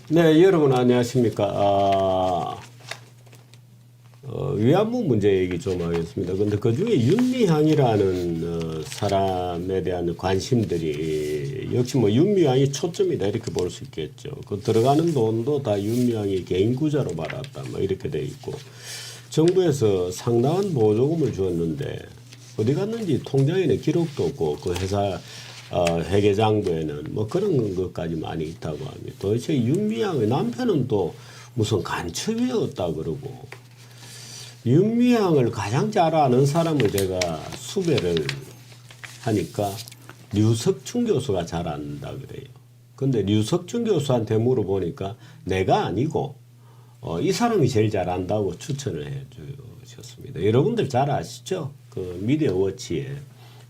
네, 여러분 안녕하십니까. 위안부 문제 얘기 좀 하겠습니다. 근데 그 중에 윤미향이라는 사람에 대한 관심들이 역시 뭐 윤미향이 초점이다 이렇게 볼 수 있겠죠. 그 들어가는 돈도 다 윤미향이 개인 구자로 받았다 뭐 이렇게 돼 있고 정부에서 상당한 보조금을 주었는데 어디 갔는지 통장에는 기록도 없고 그 회사 회계장부에는 뭐 그런 것까지 많이 있다고 합니다. 도대체 윤미향의 남편은 또 무슨 간첩이었다 그러고 윤미향을 가장 잘 아는 사람을 제가 수배를 하니까 류석춘 교수가 잘 안다 그래요. 근데 류석춘 교수한테 물어보니까 내가 아니고 이 사람이 제일 잘 안다고 추천을 해 주셨습니다. 여러분들 잘 아시죠? 그 미디어워치의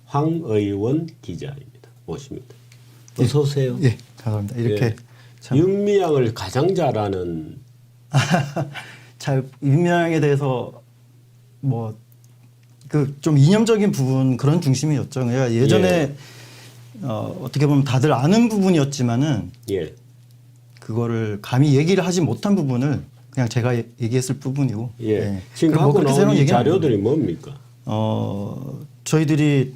황의원 기자입니다. 모십니다. 어서 오세요. 예, 감사합니다. 이렇게 참. 윤미향을 가장 잘 아는 잘 윤미향에 대해서 뭐 그 좀 이념적인 부분 그런 중심이었죠. 그러니까 예전에 어떻게 보면 다들 아는 부분이었지만은 그거를 감히 얘기를 하지 못한 부분을 그냥 제가 얘기했을 부분이고. 지금 갖고 나온 이 자료들이 뭡니까? 저희들이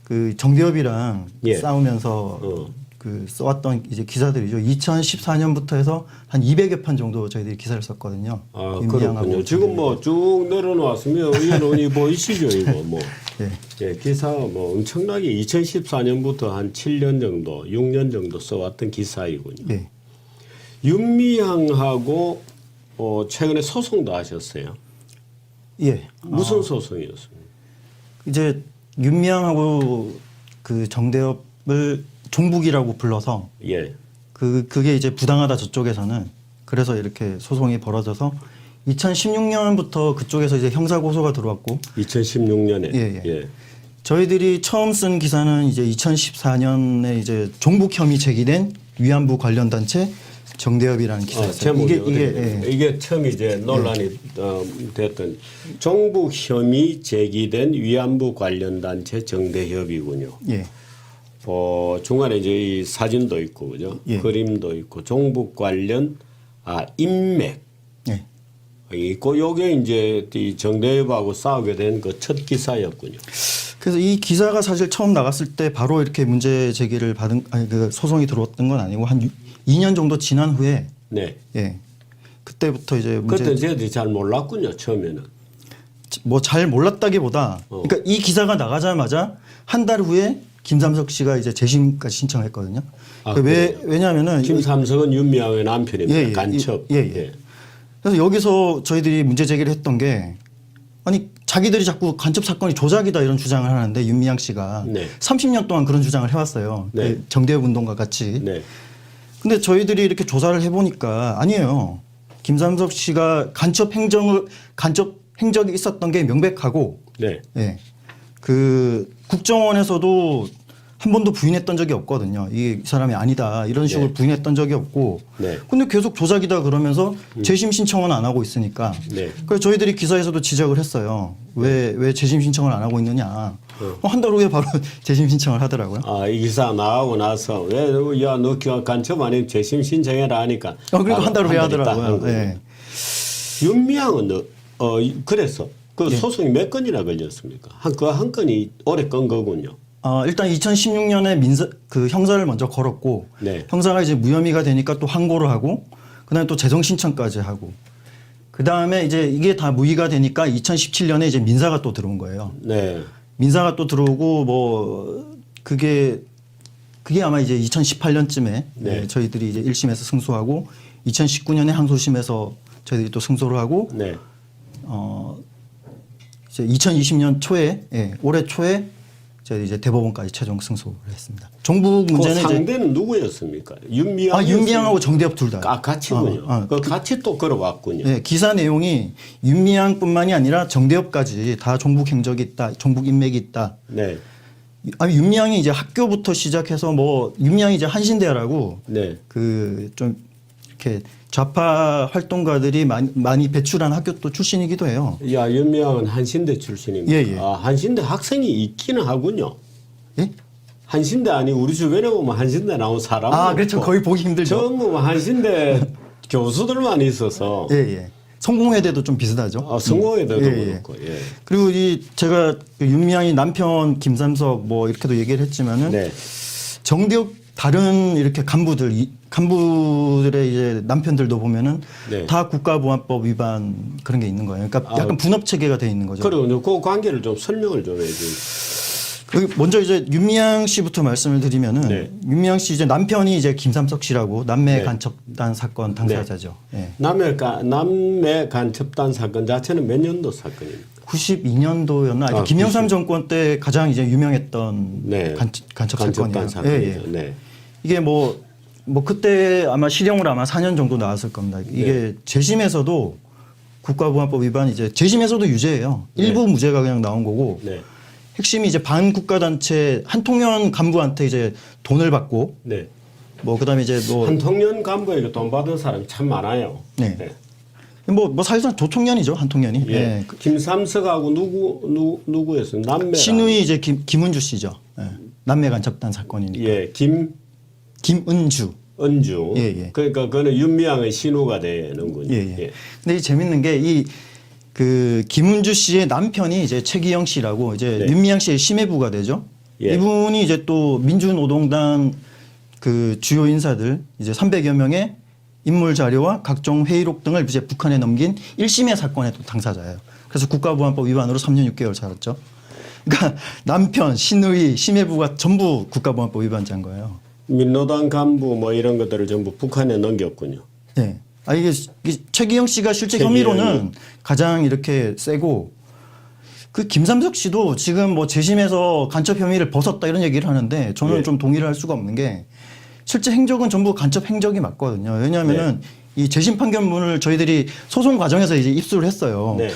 그 정대협이랑 싸우면서 그 써왔던 이제 기사들이죠. 2014년부터 해서 한 200여 편 정도 저희들이 기사를 썼거든요. 아, 그렇군요. 지금 뭐 쭉 내려놓았으면 의원원이 보이시죠, 이거 뭐. 기사 뭐 엄청나게 2014년부터 한 7년 정도, 6년 정도 써왔던 기사이군요. 윤미향하고 최근에 소송도 하셨어요. 무슨 소송이었습니까? 이제 윤미향하고 그 정대협을 종북이라고 불러서 그게 이제 부당하다 저쪽에서는 그래서 이렇게 소송이 벌어져서 2016년부터 그쪽에서 이제 형사 고소가 들어왔고 2016년에 저희들이 처음 쓴 기사는 이제 2014년에 이제 종북 혐의 제기된 위안부 관련 단체 정대협이라는 기사였어요. 이게 처음 이제 논란이 됐던 종북 혐의 제기된 위안부 관련 단체 정대협이군요. 중간에 이제 이 사진도 있고 그죠? 그림도 있고 종북 관련 인맥 있고 요게 이제 이 정대협하고 싸우게 된 그 첫 기사였군요. 그래서 이 기사가 사실 처음 나갔을 때 바로 이렇게 문제 제기를 받은 그 소송이 들어왔던 건 아니고 한 2년 정도 지난 후에 그때부터 이제 그때 저희들이 잘 몰랐군요. 처음에는 뭐 잘 몰랐다기보다 그러니까 이 기사가 나가자마자 한 달 후에 김삼석 씨가 이제 재심까지 신청했거든요. 왜냐하면은 김삼석은 윤미향의 남편입니다. 간첩. 그래서 여기서 저희들이 문제 제기를 했던 게 아니 자기들이 자꾸 간첩 사건이 조작이다 이런 주장을 하는데 윤미향 씨가 30년 동안 그런 주장을 해왔어요. 그 정대협 운동과 같이. 근데 저희들이 이렇게 조사를 해보니까 아니에요. 김삼석 씨가 간첩 행적이 있었던 게 명백하고 그 국정원에서도 한 번도 부인했던 적이 없거든요. 이 사람이 아니다 이런 식으로 부인했던 적이 없고 근데 계속 조작이다 그러면서 재심 신청은 안 하고 있으니까 그래서 저희들이 기사에서도 지적을 했어요. 왜 재심 신청을 안 하고 있느냐. 한 달 후에 바로 재심 신청을 하더라고요. 이 기사 나가고 나서 너 간첩 아니면 재심 신청해라 하니까 그리고 한 달 후에 하더라고요. 윤미향은 그래서 그 소송이 몇 건이나 걸렸습니까? 한 건이 오래 건 거군요. 일단 2016년에 그 형사를 먼저 걸었고 형사가 이제 무혐의가 되니까 또 항고를 하고 그다음에 또 재정 신청까지 하고 그다음에 이제 이게 다 무의가 되니까 2017년에 이제 민사가 또 들어온 거예요. 민사가 또 들어오고 뭐 그게 아마 이제 2018년쯤에 저희들이 이제 1심에서 승소하고 2019년에 항소심에서 저희들이 또 승소를 하고 이제 2020년 초에 올해 초에 저희 이제 대법원까지 최종 승소를 했습니다. 종북 문제는 상대는 누구였습니까? 윤미향하고 정대협 둘 다. 같이군요. 같이 또 걸어왔군요. 기사 내용이 윤미향뿐만이 아니라 정대협까지 다 종북 행적이 있다, 종북 인맥이 있다. 윤미향이 이제 학교부터 시작해서 뭐 윤미향이 이제 한신대라고 그 좀 이렇게 좌파 활동가들이 많이 배출한 학교 또 출신이기도 해요. 야, 윤미향은 한신대 출신입니다. 예, 예. 아, 한신대 학생이 있기는 하군요. 예? 한신대 아니 우리 주변에 보면 한신대 나온 사람. 아, 그렇죠. 거의 보기 힘들죠. 전부 뭐 한신대 교수들만 있어서. 예, 예. 성공회대도 좀 비슷하죠. 아, 성공회대도 예, 예. 그렇고. 예. 그리고 제가 그 윤미향이 남편 김삼석 뭐 이렇게도 얘기를 했지만은 네. 정대협 다른 이렇게 간부들의 이제 남편들도 보면은 네. 다 국가보안법 위반 그런 게 있는 거예요. 그러니까 약간 분업 체계가 돼 있는 거죠. 그리고 그 관계를 좀 설명을 좀 해주세요. 먼저 이제 윤미향 씨부터 말씀을 드리면은 네. 윤미향 씨 이제 남편이 이제 김삼석 씨라고 남매 네. 간첩단 사건 당사자죠. 예. 남매 간첩단 사건 자체는 몇 년도 사건입니까? 92년도였나? 김영삼 정권 때 가장 이제 유명했던 네. 간첩 간첩단 사건이에요. 사건이죠. 예, 예. 네. 이게 뭐 그때 아마 실형으로 아마 4년 정도 나왔을 겁니다. 이게 재심에서도 국가보안법 위반 이제 재심에서도 유죄예요. 일부 무죄가 그냥 나온 거고 네. 핵심이 이제 반국가 단체 한통련 간부한테 이제 돈을 받고 네. 뭐 그다음에 이제 뭐 한통련 간부에게 돈 받은 사람이 참 많아요. 네. 뭐 사실상 조총련이죠 한통련이. 예. 예. 김삼석하고 누구였어요? 남매. 신우이 이제 김은주 씨죠. 예. 남매 간첩단 사건이니까. 예. 김은주. 은주. 예, 예. 그러니까 그는 윤미향의 신우가 되는군요. 예, 예. 근데 이 재밌는 게 그 김은주 씨의 남편이 이제 최기영 씨라고 이제 네. 윤미향 씨의 심해부가 되죠. 예. 이분이 이제 또 민주노동당 그 주요 인사들 이제 300여 명의 인물 자료와 각종 회의록 등을 이제 북한에 넘긴 1심의 사건의 또 당사자예요. 그래서 국가보안법 위반으로 3년 6개월 살았죠. 그러니까 남편, 신우이, 심해부가 전부 국가보안법 위반자인 거예요. 민노당 간부 뭐 이런 것들을 전부 북한에 넘겼군요. 네. 이게 최기영 씨가 실제 최기영이. 혐의로는 가장 이렇게 세고 그 김삼석 씨도 지금 뭐 재심에서 간첩 혐의를 벗었다 이런 얘기를 하는데 저는 예. 좀 동의를 할 수가 없는 게 실제 행적은 전부 간첩 행적이 맞거든요. 왜냐하면은 이 재심 판결문을 저희들이 소송 과정에서 이제 입수를 했어요. 네.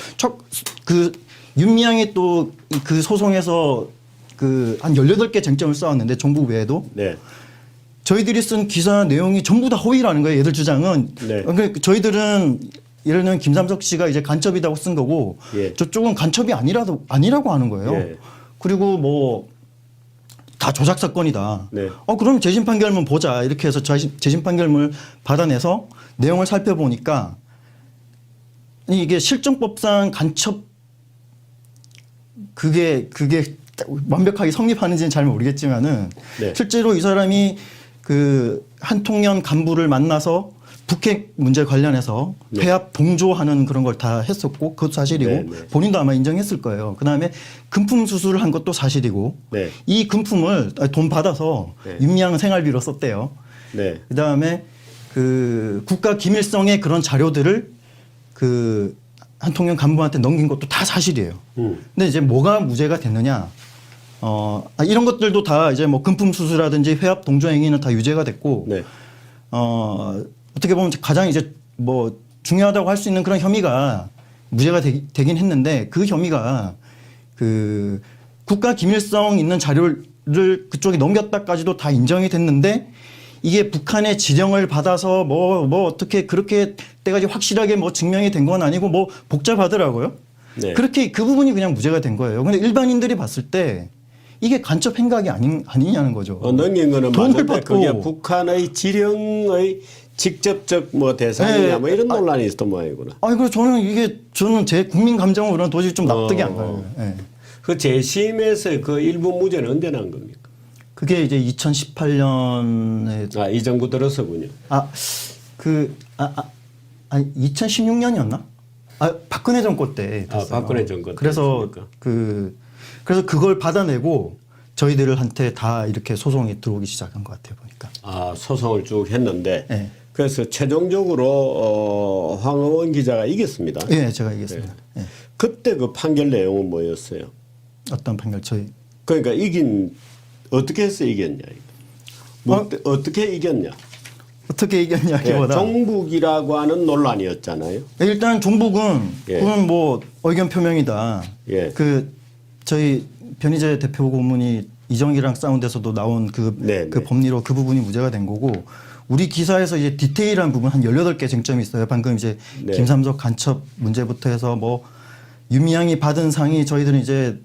그 윤미향이 또 그 소송에서 그 한 18개 쟁점을 쌓았는데 종북 외에도 네. 저희들이 쓴 기사 내용이 전부 다 허위라는 거예요. 얘들 주장은. 네. 그러니까 저희들은 예를 들면 김삼석 씨가 이제 간첩이라고 쓴 거고 예. 저쪽은 간첩이 아니라고 하는 거예요. 예. 그리고 뭐 다 조작 사건이다. 네. 그럼 재심 판결문 보자. 이렇게 해서 재심 판결문을 받아내서 내용을 살펴보니까 이게 실정법상 간첩 그게 완벽하게 성립하는지는 잘 모르겠지만은 네. 실제로 이 사람이 그 한통련 간부를 만나서 북핵 문제 관련해서 네. 회합 동조하는 그런 걸 다 했었고 그것도 사실이고 네, 네. 본인도 아마 인정했을 거예요. 그다음에 금품 수수를 한 것도 사실이고 네. 이 금품을 돈 받아서 네. 윤미향 생활비로 썼대요. 네. 그다음에 그 국가 기밀성의 그런 자료들을 그 한통련 간부한테 넘긴 것도 다 사실이에요. 근데 이제 뭐가 무죄가 됐느냐? 이런 것들도 다 이제 뭐 금품 수수라든지 회합 동조 행위는 다 유죄가 됐고 네. 어떻게 보면 가장 이제 뭐 중요하다고 할 수 있는 그런 혐의가 무죄가 되긴 했는데 그 혐의가 그 국가 기밀성 있는 자료를 그쪽에 넘겼다까지도 다 인정이 됐는데 이게 북한의 지령을 받아서 뭐 어떻게 그렇게 때까지 확실하게 뭐 증명이 된 건 아니고 뭐 복잡하더라고요. 네. 그렇게 그 부분이 그냥 무죄가 된 거예요. 근데 일반인들이 봤을 때 이게 간첩 행각이 아니냐는 거죠. 넘긴 거는 돈을 맞는데 받고. 그게 북한의 지령의 직접적 뭐 대상이냐 네. 뭐 이런 논란이 있었던 모양이구나. 그리고 저는 제 국민 감정으로는 도저히 좀 납득이 안 가요. 예. 그 재심에서 그 일부 무죄는 언제 난 겁니까? 그게 이제 2018년에 이 정부 들어서군요. 2016년이었나? 박근혜 정권 때 됐어요. 박근혜 정권 때 그래서 됐습니까? 그래서 그걸 받아내고 저희들한테 다 이렇게 소송이 들어오기 시작한 것 같아요 보니까. 소송을 쭉 했는데 네. 그래서 최종적으로 황의원 기자가 이겼습니다. 예, 제가 이겼습니다. 예. 그때 그 판결 내용은 뭐였어요? 어떤 판결 그러니까 어떻게 해서 이겼냐? 어떻게 이겼냐? 어떻게 이겼냐기보다 종북이라고 하는 논란이었잖아요. 일단 종북은 예. 그건 뭐 의견 표명이다. 예. 저희 변희재 대표 고문이 이정희랑 싸운 데서도 나온 그 네, 네. 법리로 그 부분이 무죄가 된 거고 우리 기사에서 이제 디테일한 부분 한 18개 쟁점이 있어요. 방금 이제 네. 김삼석 간첩 문제부터 해서 뭐 윤미향이 받은 상이 저희들은 이제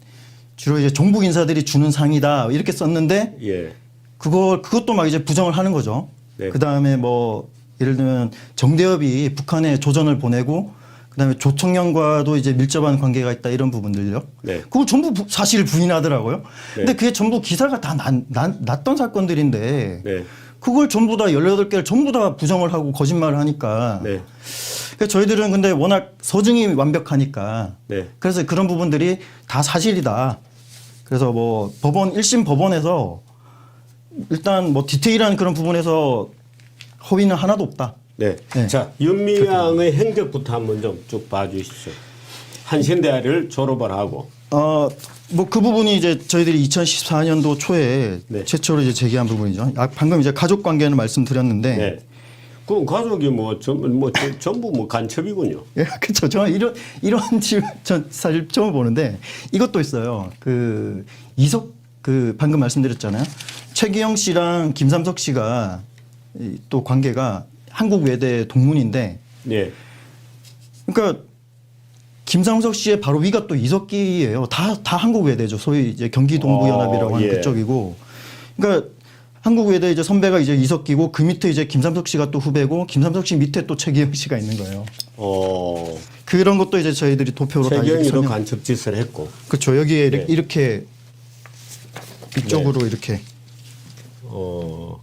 주로 이제 정부 인사들이 주는 상이다 이렇게 썼는데 예. 그것도 막 이제 부정을 하는 거죠. 네. 그다음에 뭐 예를 들면 정대협이 북한에 조전을 보내고 그다음에 조청년과도 이제 밀접한 관계가 있다 이런 부분들요. 네. 그걸 전부 사실을 부인하더라고요. 네. 근데 그게 전부 기사가 다 났던 사건들인데 네. 그걸 전부 다 18개를 전부 다 부정을 하고 거짓말을 하니까 네. 그러니까 저희들은 근데 워낙 서증이 완벽하니까 네. 그래서 그런 부분들이 다 사실이다. 그래서 뭐 법원 1심 법원에서 일단 뭐 디테일한 그런 부분에서 허위는 하나도 없다. 네. 네. 자, 윤미향의 행적부터 한번 좀 쭉 봐주시죠. 한신대를 졸업을 하고. 뭐 그 부분이 이제 저희들이 2014년도 초에 네. 최초로 이제 제기한 부분이죠. 방금 이제 가족 관계는 말씀드렸는데. 네. 그럼 가족이 전부 뭐 간첩이군요. 예, 그렇죠. 저 이런 집 전 사실 처음 보는데 이것도 있어요. 그 방금 말씀드렸잖아요. 최기영 씨랑 김삼석 씨가 또 관계가 한국 외대 동문인데. 네. 그러니까 김삼석 씨의 바로 위가 또 이석기예요. 다 한국 외대죠. 소위 이제 경기동부연합이라고 하는 예. 그쪽이고. 그러니까 한국 외대 이제 선배가 이제 이석기고 그 밑에 이제 김삼석 씨가 또 후배고 김삼석 씨 밑에 또 최기영 씨가 있는 거예요. 그런 것도 이제 저희들이 도표로 다 최기영이도 간첩 짓을 했고. 그렇죠. 여기에 네. 이렇게 이쪽으로 이렇게.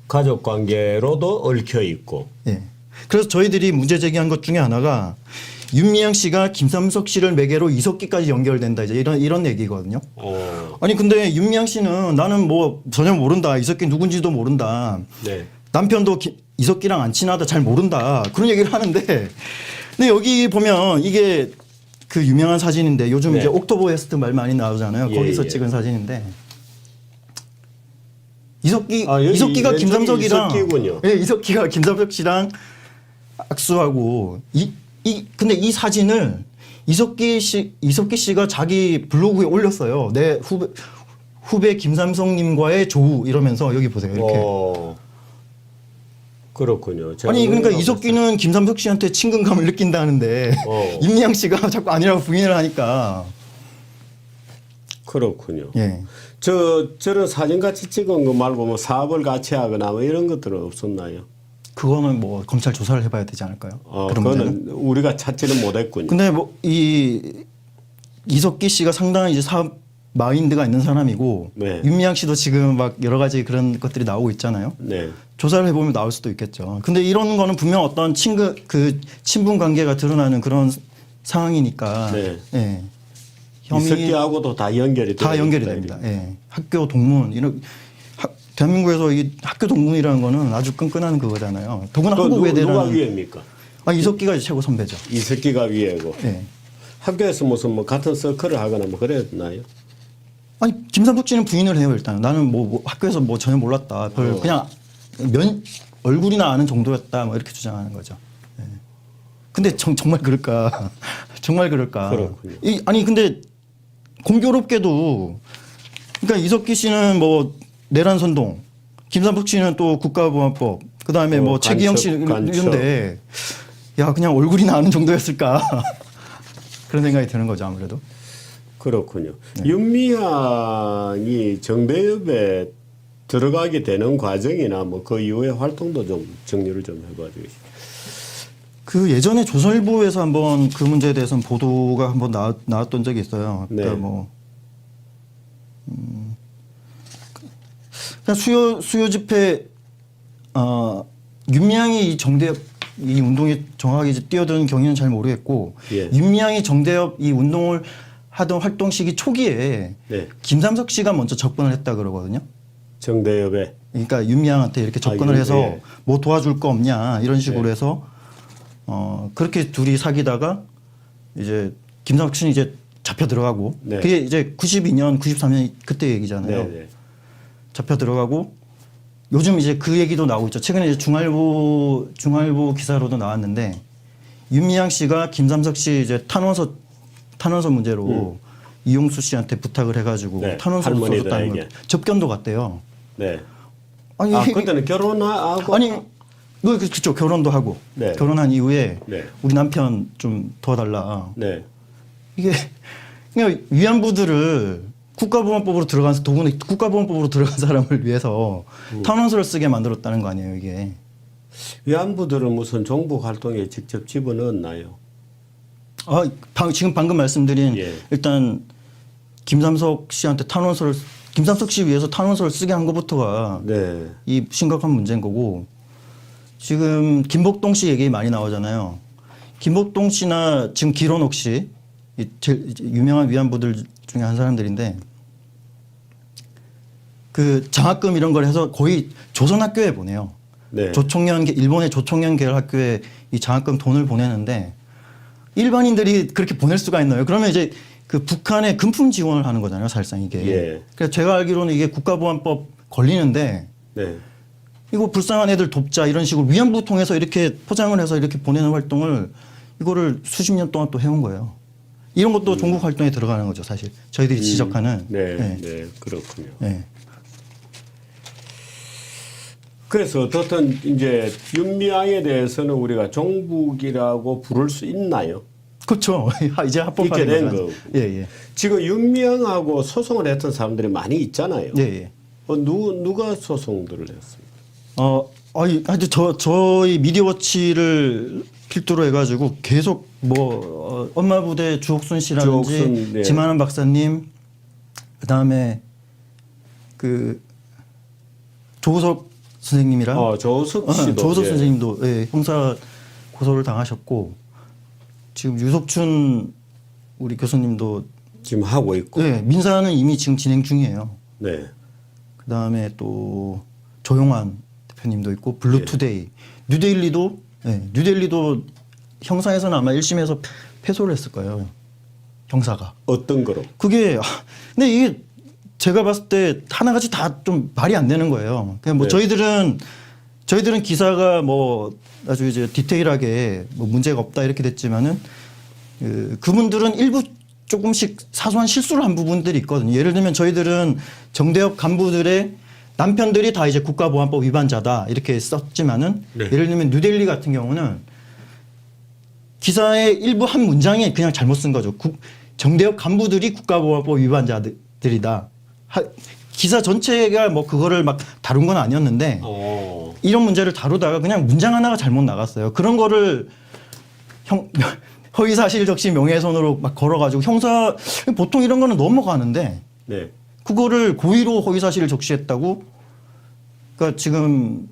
가족 관계로도 얽혀 있고. 예. 그래서 저희들이 문제 제기한 것 중에 하나가 윤미향 씨가 김삼석 씨를 매개로 이석기까지 연결된다 이제 이런 얘기거든요. 아니 근데 윤미향 씨는 나는 뭐 전혀 모른다. 이석기 누군지도 모른다. 네. 남편도 이석기랑 안 친하다. 잘 모른다. 그런 얘기를 하는데 근데 여기 보면 이게 그 유명한 사진인데 요즘 네. 이제 옥토버 웨스트 말 많이 나오잖아요. 예, 거기서 예. 찍은 사진인데 이석기가 왼쪽이 김삼석이랑 이석기군요. 예, 이석기가 김삼석 씨랑 악수하고 근데 이 사진을 이석기 씨가 자기 블로그에 올렸어요. 내 후배 김삼성님과의 조우 이러면서 여기 보세요. 이렇게. 그렇군요. 아니 그러니까 이석기는 김삼석 씨한테 친근감을 느낀다는데 임미향 씨가 자꾸 아니라고 부인을 하니까. 그렇군요. 예. 저런 사진 같이 찍은 거 말고 뭐 사업을 같이 하거나 뭐 이런 것들은 없었나요? 그거는 뭐 검찰 조사를 해봐야 되지 않을까요? 그런 그거는 문제는? 우리가 찾지는 못했군요. 근데 뭐 이석기 씨가 상당히 이제 사업 마인드가 있는 사람이고 네. 윤미향 씨도 지금 막 여러 가지 그런 것들이 나오고 있잖아요. 네. 조사를 해보면 나올 수도 있겠죠. 근데 이런 거는 분명 어떤 친분 관계가 드러나는 그런 상황이니까. 네. 예. 이석기하고도 다 연결이 됩니다. 예. 학교 동문 이런 대한민국에서 이 학교 동문이라는 거는 아주 끈끈한 그거잖아요. 더구나 한국 외대라는 누가 위입니까? 이석기가 이제 최고 선배죠. 이석기가 위에고. 예. 학교에서 무슨 뭐 같은 서클을 하거나 뭐 그랬나요? 아니 김삼석 씨는 부인을 해요 일단. 나는 뭐 학교에서 뭐 전혀 몰랐다. 그냥 얼굴이나 아는 정도였다. 뭐 이렇게 주장하는 거죠. 예. 근데 정말 그럴까? 정말 그럴까? 그렇군요. 아니 근데 공교롭게도 그러니까 이석기 씨는 뭐 내란 선동, 김삼석 씨는 또 국가보안법, 그 다음에 뭐 최기영 씨 이런데 야 그냥 얼굴이나 아는 정도였을까? 그런 생각이 드는 거죠 아무래도. 그렇군요. 네. 윤미향이 정대협에 들어가게 되는 과정이나 뭐 그 이후의 활동도 좀 정리를 좀 해봐 주시죠. 그 예전에 조선일보에서 한번 그 문제에 대해서는 보도가 한번 나왔던 적이 있어요. 그러니까 네. 뭐 그냥 수요 집회 윤미향이 이 정대협 이 운동에 정확하게 이제 뛰어드는 경위는 잘 모르겠고 예. 윤미향이 정대협 이 운동을 하던 활동 시기 초기에 네. 김삼석 씨가 먼저 접근을 했다 그러거든요. 정대협에. 그러니까 윤미향한테 이렇게 접근을 해서 예. 뭐 도와줄 거 없냐 이런 식으로 네. 해서 그렇게 둘이 사귀다가 이제 김삼석 씨는 이제 잡혀 들어가고 네. 그게 이제 92년, 93년 그때 얘기잖아요. 네, 네. 잡혀 들어가고 요즘 이제 그 얘기도 나오고 있죠. 최근에 이제 중앙일보 기사로도 나왔는데 윤미향 씨가 김삼석 씨 이제 탄원서 문제로 이용수 씨한테 부탁을 해가지고 네. 탄원서 써줬다는 거 접견도 갔대요. 네. 아니 그때는 결혼하고 아니 그렇죠. 결혼도 하고 네. 결혼한 이후에 네. 우리 남편 좀 도와달라. 네. 이게 그냥 위안부들을 국가보안법으로 들어간 더구나 국가보안법으로 들어간 사람을 위해서 탄원서를 쓰게 만들었다는 거 아니에요, 이게. 위안부들은 무슨 종북 활동에 직접 집어넣었나요? 지금 방금 말씀드린 예. 일단 김삼석 씨한테 김삼석 씨 위해서 탄원서를 쓰게 한 것부터가 네. 이 심각한 문제인 거고 지금 김복동 씨 얘기 많이 나오잖아요. 김복동 씨나 지금 기론옥 씨 제일 유명한 위안부들 중에 한 사람들인데 그 장학금 이런 걸 해서 거의 조선학교에 보내요. 네. 일본의 조총련 계열 학교에 이 장학금 돈을 보내는데 일반인들이 그렇게 보낼 수가 있나요? 그러면 이제 그 북한에 금품 지원을 하는 거잖아요, 사실상 이게. 예. 그래서 제가 알기로는 이게 국가보안법 걸리는데 네. 이거 불쌍한 애들 돕자 이런 식으로 위안부 통해서 이렇게 포장을 해서 이렇게 보내는 활동을 이거를 수십 년 동안 또 해온 거예요. 이런 것도 종북 활동에 들어가는 거죠, 사실. 저희들이 지적하는. 네. 네. 네. 그렇군요. 네. 그래서 어떻든 이제 윤미향에 대해서는 우리가 종북이라고 부를 수 있나요? 그렇죠. 이제 합법화된 있게 된 거죠. 거고. 예, 예. 지금 윤미향하고 소송을 했던 사람들이 많이 있잖아요. 예, 예. 누가 소송들을 했습니까? 저희 미디어워치를 필두로 해가지고 계속 엄마 부대 주옥순 씨라든지 주옥순, 네. 지만한 박사님, 그 다음에 그 조우석 선생님이랑 조우석 씨도 조우석 예. 선생님도 예, 형사 고소를 당하셨고 지금 유석춘 우리 교수님도 지금 하고 있고. 예, 민사는 이미 지금 진행 중이에요. 네. 그 다음에 또 조용환 대표님도 있고 블루투데이, 뉴데일리도 뉴데일리도 형사에서는 아마 1심에서 패소를 했을 거예요. 형사가. 어떤 거로? 그게 근데 이게 제가 봤을 때 하나같이 다 좀 말이 안 되는 거예요. 그냥 네. 저희들은 기사가 아주 이제 디테일하게 문제가 없다 이렇게 됐지만은 그분들은 일부 조금씩 사소한 실수를 한 부분들이 있거든요. 예를 들면 저희들은 정대협 간부들의 남편들이 다 이제 국가보안법 위반자다 이렇게 썼지만은 네. 예를 들면 뉴델리 같은 경우는 기사의 일부 한 문장에 그냥 잘못 쓴 거죠. 정대협 간부들이 국가보안법 위반자들이다. 기사 전체가 그거를 막 다룬 건 아니었는데 이런 문제를 다루다가 그냥 문장 하나가 잘못 나갔어요. 그런 거를 허위사실 적시 명예훼손으로 막 걸어가지고 형사 보통 이런 거는 넘어가는데 네. 그거를 고의로 허위사실을 적시했다고. 그러니까 지금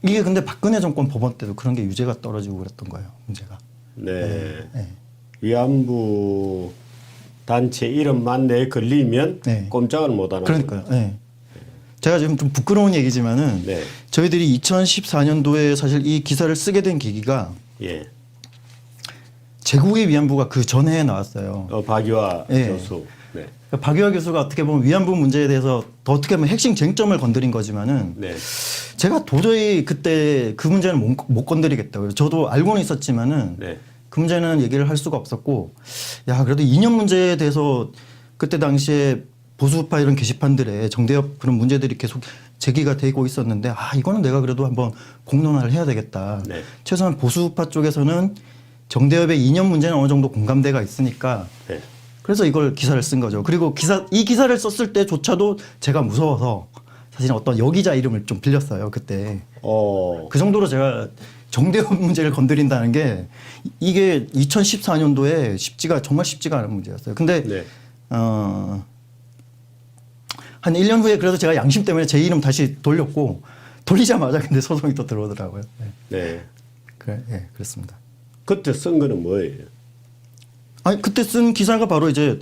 이게 근데 박근혜 정권 법원 때도 그런 게 유죄가 떨어지고 그랬던 거예요. 문제가. 네. 네. 위안부 단체 이름만 내에 걸리면 네. 꼼짝을 못하는. 그러니까요. 네. 제가 지금 좀 부끄러운 얘기지만은 네. 저희들이 2014년도에 사실 이 기사를 쓰게 된 계기가 예. 제국의 위안부가 그 전에 나왔어요. 박유화 네. 교수. 네. 그러니까 박유화 교수가 어떻게 보면 위안부 문제에 대해서 더 어떻게 보면 핵심 쟁점을 건드린 거지만은 네. 제가 도저히 그때 그 문제는 못 건드리겠다고요. 저도 알고는 있었지만은 네. 그 문제는 얘기를 할 수가 없었고, 야 그래도 이념 문제에 대해서 그때 당시에 보수파 이런 게시판들에 정대협 그런 문제들이 계속 제기가 되고 있었는데 이거는 내가 그래도 한번 공론화를 해야 되겠다. 네. 최소한 보수파 쪽에서는 정대협의 이념 문제는 어느 정도 공감대가 있으니까 네. 그래서 이걸 기사를 쓴 거죠. 그리고 이 기사를 썼을 때조차도 제가 무서워서 사실 어떤 여기자 이름을 좀 빌렸어요. 그때. 그 정도로 제가 정대협 문제를 건드린다는 게 이게 2014년도에 정말 쉽지가 않은 문제였어요. 근데 네. 한 1년 후에 그래도 제가 양심 때문에 제 이름 다시 돌렸고 돌리자마자 근데 소송이 또 들어오더라고요. 네. 그렇습니다. 그때 쓴 거는 뭐예요? 그때 쓴 기사가 바로 이제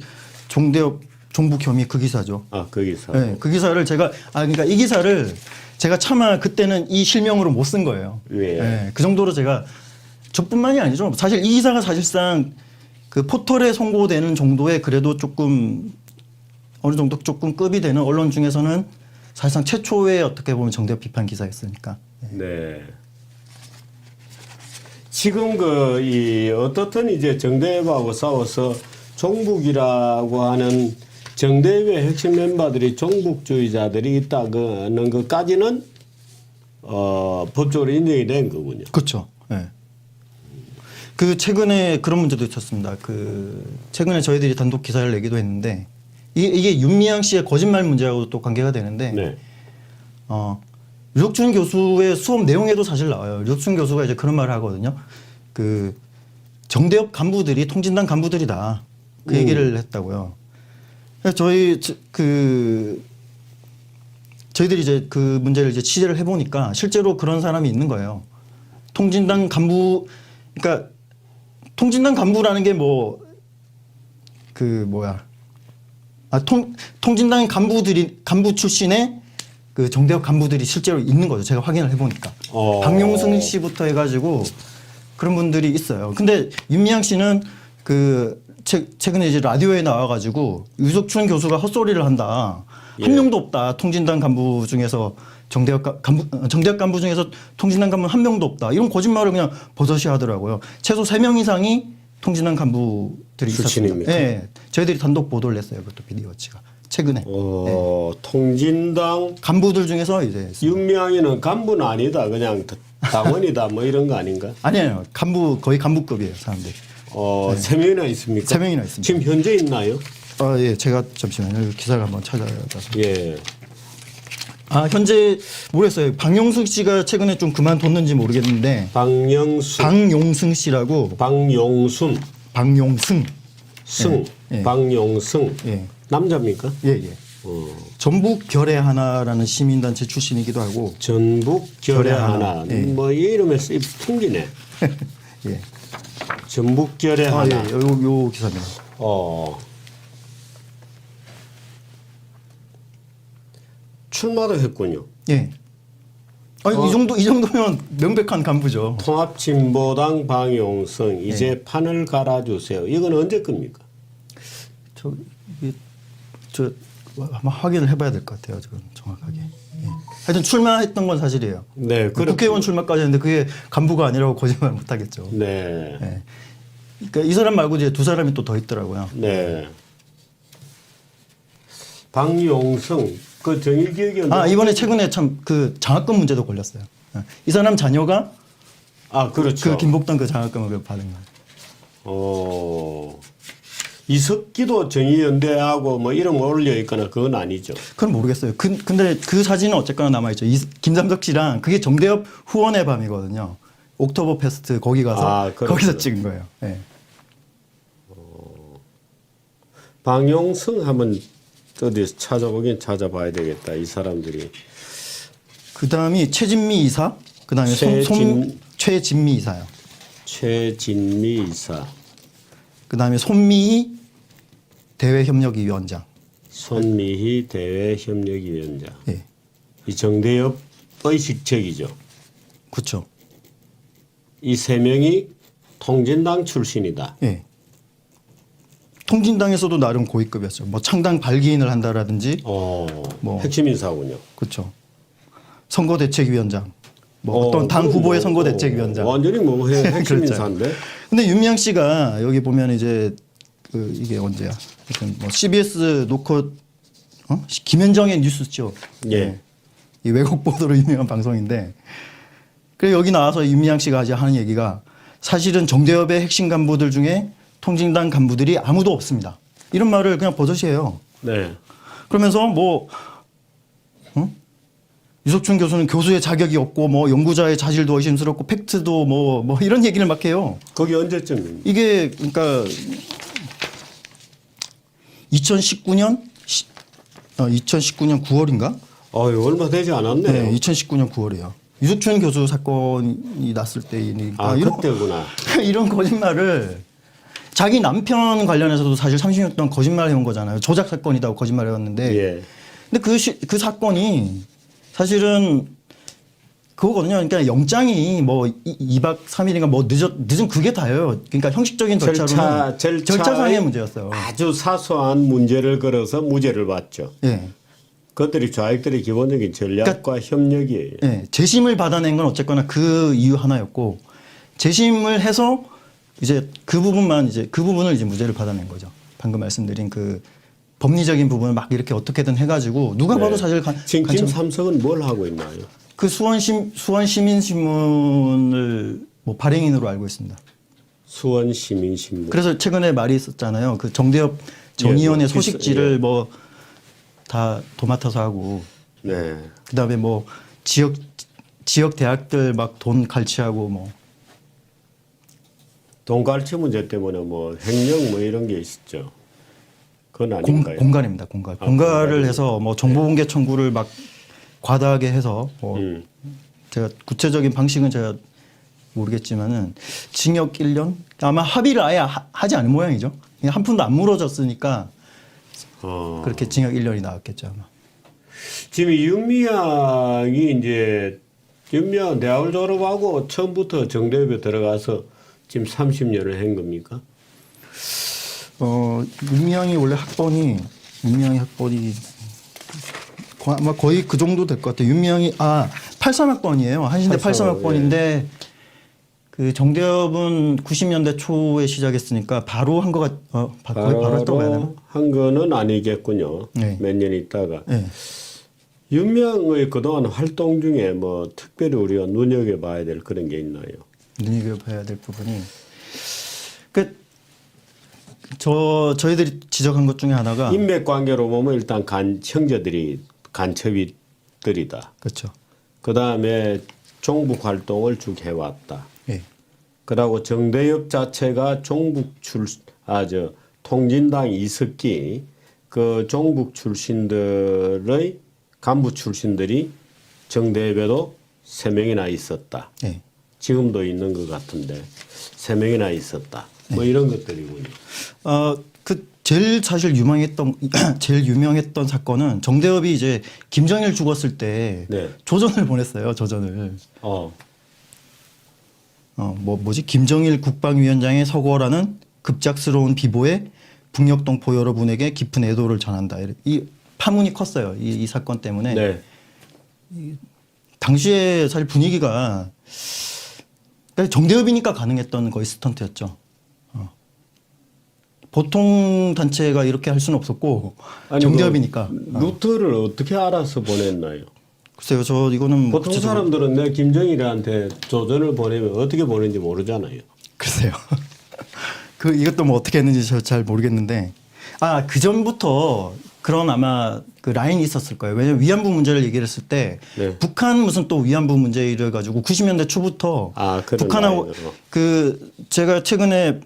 정대협 종북 혐의 그 기사죠. 그 기사. 네, 그 기사를 제가 그러니까 이 기사를 제가 차마 그때는 이 실명으로 못 쓴 거예요. 왜? 네, 그 정도로 제가 저뿐만이 아니죠. 사실 이 기사가 사실상 그 포털에 송고되는 정도의 그래도 조금 어느 정도 조금 급이 되는 언론 중에서는 사실상 최초의 어떻게 보면 정대협 비판 기사였으니까. 네. 지금 어떻든 이제 정대협하고 싸워서 종북이라고 하는 정대협의 핵심 멤버들이 종북주의자들이 있다는 것까지는 법적으로 인정이 된 거군요. 그렇죠. 예. 그 최근에 그런 문제도 있었습니다. 그 최근에 저희들이 단독 기사를 내기도 했는데 이게 윤미향 씨의 거짓말 문제하고 또 관계가 되는데 네. 류석준 교수의 수업 내용에도 사실 나와요. 류석준 교수가 이제 그런 말을 하거든요. 그 정대협 간부들이 통진당 간부들이다. 그 얘기를 했다고요. 그래서 저희들이 이제 그 문제를 이제 취재를 해보니까 실제로 그런 사람이 있는 거예요. 통진당 간부, 그러니까 통진당 간부라는 게 뭐 통진당 간부 출신의 그 정대협 간부들이 실제로 있는 거죠. 제가 확인을 해보니까. 박용승 씨부터 해가지고 그런 분들이 있어요. 근데 윤미향 씨는 그 최근에 이제 라디오에 나와가지고 유석춘 교수가 헛소리를 한다. 한 명도 없다. 통진당 간부 중에서 정대협 간부 중에서 통진당 간부 한 명도 없다. 이런 거짓말을 그냥 버젓이 하더라고요. 최소 3명 이상이 통진당 간부들이 있었습니다. 네, 저희들이 단독 보도를 했어요. 그것도 비디오치가 최근에. 네. 통진당 간부들 중에서 이제 윤미향이는 간부는 아니다. 그냥 당원이다. 뭐 이런 거 아닌가? 아니에요. 간부 거의 간부급이에요. 사람들이. 3명이나 있습니까? 3명이나 있습니다. 지금 현재 있나요? 예, 제가 잠시만요. 기사를 한번 찾아봐서. 예. 현재 모르겠어요. 박용승 씨가 최근에 좀 그만뒀는지 모르겠는데. 박용승 씨라고. 박용승. 승. 예. 박용승. 예. 남자입니까? 예. 전북 결의 하나라는 시민단체 출신이기도 하고. 전북 결의 하나. 예. 뭐 이 이름에 풍기네. 예. 전북 결의 하나. 예. 요 기사입니다. 출마도 했군요. 예. 이 정도면 명백한 간부죠. 통합진보당 박용승 이제 판을 갈아주세요. 이건 언제 겁니까? 저 한번 확인을 해봐야 될 것 같아요. 저건 정확하게. 예. 하여튼 출마했던 건 사실이에요. 네, 국회의원 출마까지 했는데 그게 간부가 아니라고 거짓말 못하겠죠. 네. 예. 그러니까 이 사람 말고 이제 두 사람이 또 더 있더라고요. 네. 박용승 그 정의기억이 이번에 최근에 참 그 장학금 문제도 걸렸어요. 이 사람 자녀가 그렇죠. 그 김복동 그 장학금을 받은 거예요. 이석기도 정의연대하고 뭐 이름 올려 있거나 그건 아니죠. 그건 모르겠어요. 근데 그 사진은 어쨌거나 남아 있죠. 김삼석 씨랑 그게 정대협 후원의 밤이거든요. 옥토버 페스트 거기 가서 그렇죠. 거기서 찍은 거예요. 네. 박용승 한번 어디서 찾아봐야 되겠다. 이 사람들이. 그다음이 최진미 이사. 그다음에 최진미 이사요. 최진미 이사. 그다음에 손미희 대외협력위원장. 손미희 대외협력위원장. 예. 이 정대협의 직책이죠. 그렇죠. 이 3명이 통진당 출신이다. 예. 통진당에서도 나름 고위급이었죠. 뭐 창당 발기인을 한다라든지. 뭐 핵심 인사군요. 그렇죠. 선거대책위원장. 뭐 어떤 당 후보의 선거대책위원장. 완전히 뭐 핵심 그렇죠. 인사인데. 근데 윤미향 씨가 여기 보면 이제 이게 언제야? 뭐 CBS 노컷 김현정의 뉴스죠. 예. 이 왜곡 보도로 유명한 방송인데. 그래서 여기 나와서 윤미향 씨가 하는 얘기가 사실은 정대협의 핵심 간부들 중에 통진당 간부들이 아무도 없습니다. 이런 말을 그냥 버젓이 해요. 네. 그러면서 유석춘 교수는 교수의 자격이 없고 뭐 연구자의 자질도 의심스럽고 팩트도 뭐 이런 얘기를 막 해요. 거기 언제쯤입니까? 이게 그러니까 2019년 9월인가? 얼마 되지 않았네요. 네, 2019년 9월이에요. 유석춘 교수 사건이 났을 때이니까 그때구나. 이런 거짓말을 자기 남편 관련해서도 사실 30년 동안 거짓말을 해온 거잖아요. 조작 사건이다고 거짓말을 해왔는데. 예. 근데 그 사건이 사실은 그거거든요. 그러니까 영장이 뭐 2박 3일인가 뭐 늦은 그게 다예요. 그러니까 형식적인 절차로는 절차상의 문제였어요. 아주 사소한 문제를 걸어서 무죄를 받죠. 예. 그것들이 좌익들의 기본적인 전략과 협력이에요. 예. 재심을 받아낸 건 어쨌거나 그 이유 하나였고 재심을 해서 이제 그 부분을 이제 무죄를 받아낸 거죠. 방금 말씀드린 그 법리적인 부분을 막 이렇게 어떻게든 해가지고 누가 봐도 사실 지금 김삼석은 뭘 하고 있나요? 그 수원 시민신문을 뭐 발행인으로 알고 있습니다. 수원 시민신문. 그래서 최근에 말이 있었잖아요. 그 정대협 전 의원의 소식지를 예. 뭐 다 도맡아서 하고, 네. 그다음에 뭐 지역 대학들 막 돈 갈취하고 뭐. 돈갈치 문제 때문에 뭐 횡령 뭐 이런 게 있었죠. 그건 아닌가요? 공갈입니다. 공갈. 공갈을 해서 뭐 정보공개 청구를 막 과다하게 해서 뭐 제가 구체적인 방식은 제가 모르겠지만은 징역 1년 아마 합의를 아예 하지 않은 모양이죠. 그냥 한 푼도 안 물어졌으니까 그렇게 징역 1년이 나왔겠죠 아마. 지금 윤미향이 이제 윤미향 대학을 졸업하고 처음부터 정대협에 들어가서 지금 30년을 한 겁니까? 윤미향이 원래 학번이 아마 거의 그 정도 될 것 같아요. 윤미향이 83학번이에요. 한신대 83학번인데 예. 그 정대협은 90년대 초에 시작했으니까 바로 한 거가 거의 바로 했다고 해야 되나? 한 거는 아니겠군요. 네. 몇 년 있다가. 네. 윤미향의 그동안 활동 중에 뭐 특별히 우리가 눈여겨봐야 될 그런 게 있나요? 눈여겨봐야 될 부분이 저희들이 지적한 것 중에 하나가 인맥 관계로 보면 일단 형제들이 간첩이들이다. 그렇죠. 그 다음에 종북 활동을 쭉 해왔다. 예. 그러고 정대협 자체가 통진당 이석기 그 종북 출신들의 간부 출신들이 정대협에도 3명이나 있었다. 예. 지금도 있는 것 같은데 3명이나 있었다. 뭐 이런 것들이군요. 제일 사실 유명했던 사건은 정대협이 이제 김정일 죽었을 때 네. 조전을 보냈어요. 조전을. 뭐지? 김정일 국방위원장의 서거라는 급작스러운 비보에 북녘동포 여러분에게 깊은 애도를 전한다. 이 파문이 컸어요. 이 사건 때문에. 네. 당시에 사실 분위기가 정대협이니까 가능했던 거의 스턴트였죠. 보통 단체가 이렇게 할 수는 없었고 정대협이니까. 루트를 어떻게 알아서 보냈나요? 글쎄요. 저 이거는 보통 사람들은 내 김정일한테 조전을 보내면 어떻게 보낸지 모르잖아요. 글쎄요. 이것도 뭐 어떻게 했는지 저 잘 모르겠는데 그 전부터 그런 아마 그 라인이 있었을 거예요. 왜냐하면 위안부 문제를 얘기를 했을 때 네. 북한 무슨 또 위안부 문제를 가지고 90년대 초부터 북한하고 제가 최근에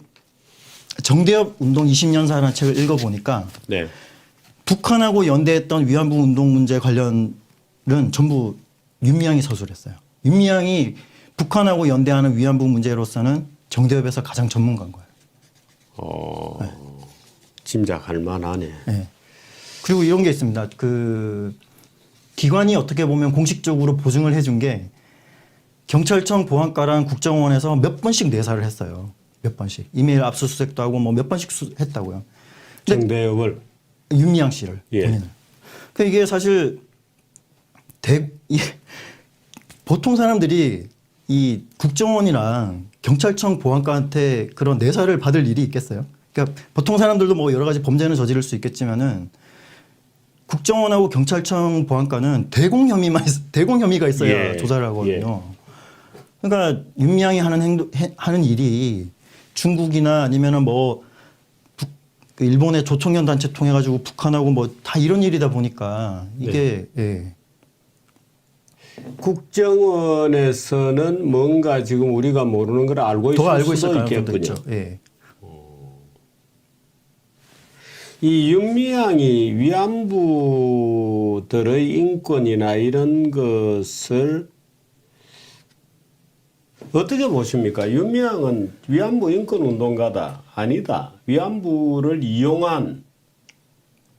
정대협 운동 20년사라는 책을 읽어보니까 네. 북한하고 연대했던 위안부 운동 문제 관련은 전부 윤미향이 서술을 했어요. 윤미향이 북한하고 연대하는 위안부 문제로서는 정대협에서 가장 전문가인 거예요. 네. 짐작할 만하네. 네. 그리고 이런 게 있습니다. 기관이 어떻게 보면 공식적으로 보증을 해준 게 경찰청 보안과랑 국정원에서 몇 번씩 내사를 했어요. 몇 번씩. 이메일 압수수색도 하고 뭐 몇 번씩 했다고요. 정대협을. 윤미향 씨를. 예. 본인을. 이게 사실 보통 사람들이 이 국정원이랑 경찰청 보안과한테 그런 내사를 받을 일이 있겠어요? 그러니까 보통 사람들도 뭐 여러 가지 범죄는 저지를 수 있겠지만은 국정원하고 경찰청 보안과는 대공 혐의가 있어야 조사를 하거든요. 그러니까 윤미향이 하는 일이 중국이나 아니면은 뭐 일본의 조총련 단체 통해 가지고 북한하고 뭐 다 이런 일이다 보니까 이게 국정원에서는 뭔가 지금 우리가 모르는 걸 알고 있을 수도 있겠군요. 예. 이 윤미향이 위안부들의 인권이나 이런 것을 어떻게 보십니까? 윤미향은 위안부 인권 운동가다 아니다. 위안부를 이용한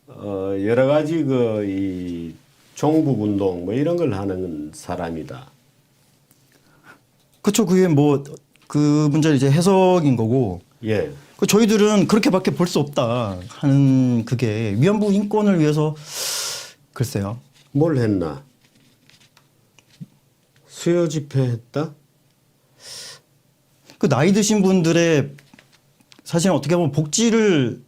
여러 가지 이 종북 운동 뭐 이런 걸 하는 사람이다. 그렇죠. 그게 뭐 그 문제는 이제 해석인 거고. 예. 저희들은 그렇게밖에 볼 수 없다 하는 그게 위안부 인권을 위해서 글쎄요. 뭘 했나? 수요 집회했다? 나이 드신 분들의 사실 어떻게 보면 복지를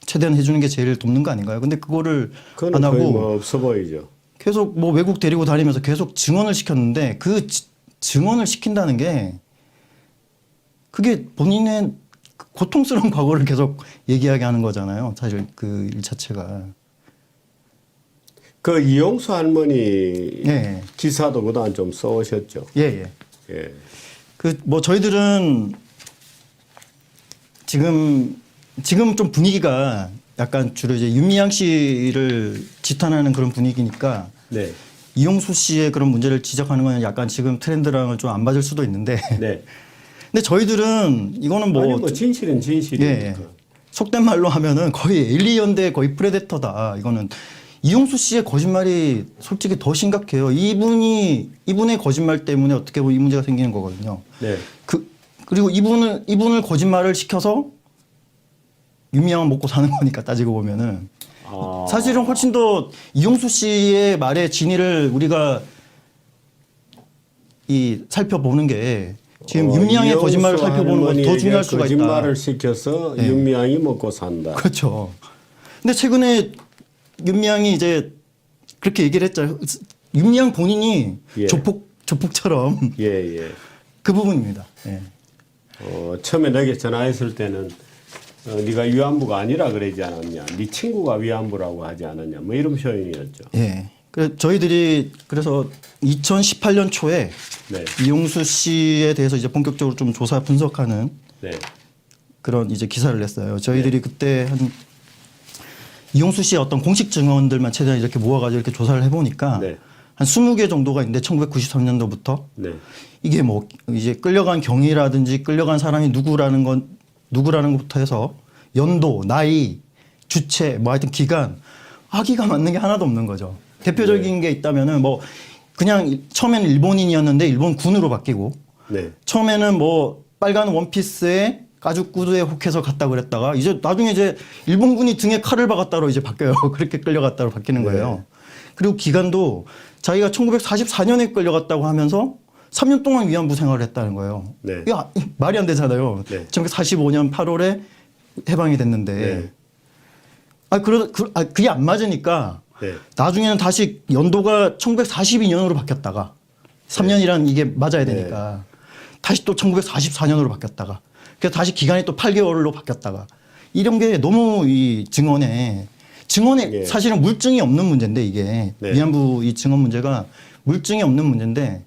최대한 해주는 게 제일 돕는 거 아닌가요? 근데 그거를 안 하고 뭐 없어 보이죠. 계속 뭐 외국 데리고 다니면서 계속 증언을 시켰는데 그 증언을 시킨다는 게 그게 본인의 고통스러운 과거를 계속 얘기하게 하는 거잖아요. 사실 그 일 자체가. 그 이용수 할머니 예. 기사도 그동안 좀 써오셨죠. 예. 예. 그 뭐 저희들은 지금 좀 분위기가 약간 주로 이제 윤미향 씨를 지탄하는 그런 분위기니까 네. 이용수 씨의 그런 문제를 지적하는 건 약간 지금 트렌드랑을 좀 안 맞을 수도 있는데. 네. 근데 저희들은 이거는 아니 뭐 진실은 진실이니까. 예. 속된 말로 하면은 거의 에일리언대 거의 프레데터다. 이거는 이용수 씨의 거짓말이 솔직히 더 심각해요. 이분의 거짓말 때문에 어떻게 보면 이 문제가 생기는 거거든요. 네. 그리고 이분을 거짓말을 시켜서 윤미향은 먹고 사는 거니까 따지고 보면은 사실은 훨씬 더 이용수 씨의 말의 진위를 우리가 살펴보는 게 지금 윤미향의 거짓말을 살펴보는 것이 더 중요할 수가 있다. 거짓말을 시켜서 네. 윤미향이 먹고 산다. 그렇죠. 근데 최근에 윤미향이 이제 그렇게 얘기를 했잖아요. 윤미향 본인이 예. 조폭처럼 예. 그 부분입니다. 예. 처음에 내게 전화했을 때는 네가 위안부가 아니라 그러지 않았냐. 네 친구가 위안부라고 하지 않았냐. 뭐 이런 표현이었죠. 예. 저희들이 그래서 2018년 초에 네. 이용수 씨에 대해서 이제 본격적으로 좀 조사 분석하는 네. 그런 이제 기사를 냈어요. 저희들이 그때 한 이용수 씨의 어떤 공식 증언들만 최대한 이렇게 모아가지고 이렇게 조사를 해보니까 네. 한 20개 정도가 있는데 1993년도부터 네. 이게 뭐 이제 끌려간 경위라든지 끌려간 사람이 누구라는 것부터 해서 연도, 나이, 주체, 뭐 하여튼 기간, 아기가 맞는 게 하나도 없는 거죠. 대표적인 게 있다면은 뭐 그냥 처음에는 일본인이었는데 일본 군으로 바뀌고 네. 처음에는 뭐 빨간 원피스에 가죽 구두에 혹해서 갔다 그랬다가 이제 나중에 이제 일본군이 등에 칼을 박았다로 이제 바뀌어요. 그렇게 끌려갔다로 바뀌는 거예요. 네. 그리고 기간도 자기가 1944년에 끌려갔다고 하면서 3년 동안 위안부 생활을 했다는 거예요. 네. 이거 말이 안 되잖아요. 네. 1945년 8월에 해방이 됐는데 네. 그게 안 맞으니까 네. 나중에는 다시 연도가 1942년으로 바뀌었다가 3년이라는 이게 맞아야 되니까 다시 또 1944년으로 바뀌었다가 그래서 다시 기간이 또 8개월로 바뀌었다가 이런 게 너무 이 증언에 예. 사실은 물증이 없는 문제인데 이게 네. 위안부 이 증언 문제가 물증이 없는 문제인데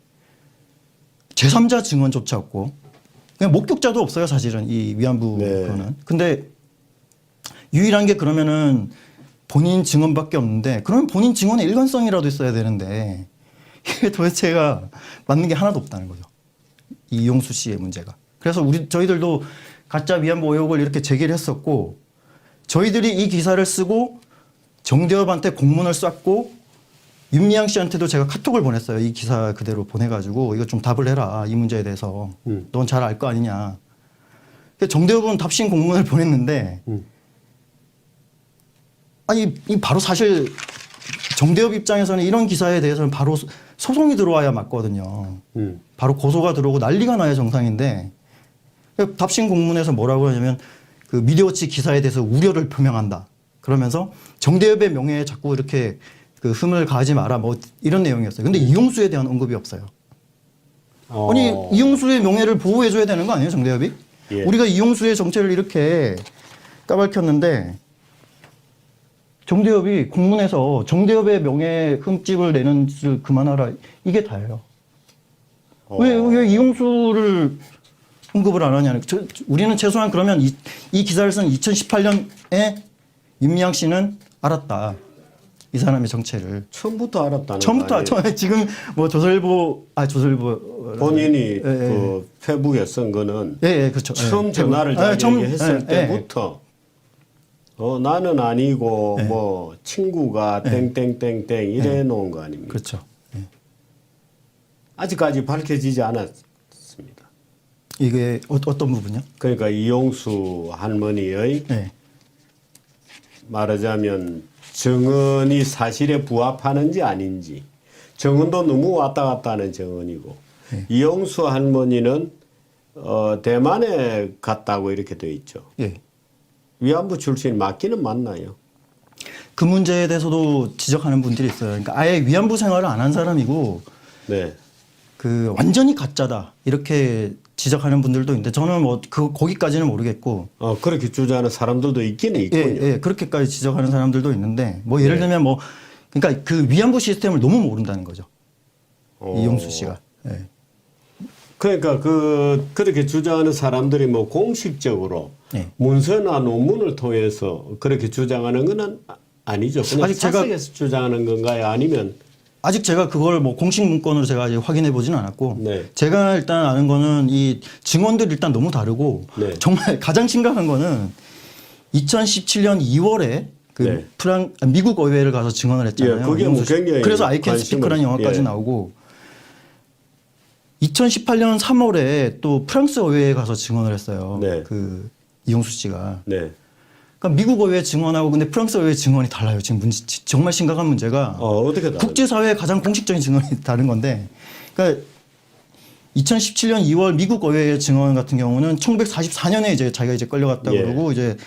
제3자 증언조차 없고 그냥 목격자도 없어요 사실은 이 위안부 네. 거는. 근데 유일한 게 그러면은 본인 증언밖에 없는데 그러면 본인 증언의 일관성이라도 있어야 되는데 이게 도대체가 맞는 게 하나도 없다는 거죠. 이 이용수 씨의 문제가. 그래서 저희들도 가짜 위안부 의혹을 이렇게 제기를 했었고 저희들이 이 기사를 쓰고 정대협한테 공문을 쐈고 윤미향 씨한테도 제가 카톡을 보냈어요. 이 기사 그대로 보내가지고 이거 좀 답을 해라. 이 문제에 대해서. 넌 잘 알 거 아니냐. 정대협은 답신 공문을 보냈는데 아니 바로 사실 정대협 입장에서는 이런 기사에 대해서는 바로 소송이 들어와야 맞거든요. 바로 고소가 들어오고 난리가 나야 정상인데 답신 공문에서 뭐라고 하냐면 그 미디어워치 기사에 대해서 우려를 표명한다. 그러면서 정대협의 명예에 자꾸 이렇게 그 흠을 가하지 마라 뭐 이런 내용이었어요. 근데 이용수에 대한 언급이 없어요. 아니 이용수의 명예를 보호해줘야 되는 거 아니에요 정대협이? 예. 우리가 이용수의 정체를 이렇게 까발켰는데 정대협이 공문에서 정대협의 명예 흠집을 내는 짓을 그만하라 이게 다예요. 왜 이용수를 언급을 안 하냐는 우리는 최소한 그러면 이 기사를 쓴 2018년에 윤미향 씨는 알았다. 이 사람의 정체를. 처음부터 알았다는 처음부터 거 아니에요? 지금 뭐 조선일보 본인이 그 페북에 쓴 거는 그렇죠. 처음 전화를 자기에게 했을 때부터 나는 아니고 뭐 친구가 땡땡땡땡 이래 놓은 거 아닙니까? 그렇죠. 아직까지 밝혀지지 않았습니다. 이게 어떤 부분이요? 그러니까 이용수 할머니의 말하자면 증언이 사실에 부합하는지 아닌지 증언도 너무 왔다 갔다 하는 증언이고 이용수 할머니는 대만에 갔다고 이렇게 돼 있죠. 위안부 출신이 맞기는 맞나요? 그 문제에 대해서도 지적하는 분들이 있어요. 그러니까 아예 위안부 생활을 안 한 사람이고 네. 그 완전히 가짜다 이렇게 지적하는 분들도 있는데 저는 뭐 거기까지는 모르겠고 그렇게 주장하는 사람들도 있기는 있군요. 예, 그렇게까지 지적하는 사람들도 있는데 뭐 예를 들면 뭐 그러니까 그 위안부 시스템을 너무 모른다는 거죠. 이용수 씨가. 예. 그러니까 그렇게 주장하는 사람들이 뭐 공식적으로 네. 문서나 논문을 통해서 그렇게 주장하는 건 아니죠. 그냥 아직 제가- 사석에서 주장하는 건가요? 아니면 아직 제가 그걸 뭐 공식 문건으로 제가 아직 확인해 보지는 않았고 네. 제가 일단 아는 거는 이 증언들이 일단 너무 다르고 네. 정말 가장 심각한 거는 2017년 2월에 그 네. 미국 의회를 가서 증언을 했잖아요. 예, 그게 뭐 이용수 씨. 굉장히 그래서 I Can 관심을- Speak라는 영화까지 예. 나오고 2018년 3월에 또 프랑스 의회에 가서 증언을 했어요. 네. 그 이용수 씨가. 네. 그러니까 미국 의회 증언하고 근데 프랑스 의회 증언이 달라요. 지금 정말 심각한 문제가 어떻게 달라요? 국제사회의 가장 공식적인 증언이 다른 건데, 그러니까 2017년 2월 미국 의회 증언 같은 경우는 1944년에 이제 자기가 이제 끌려갔다 예. 그러고 이제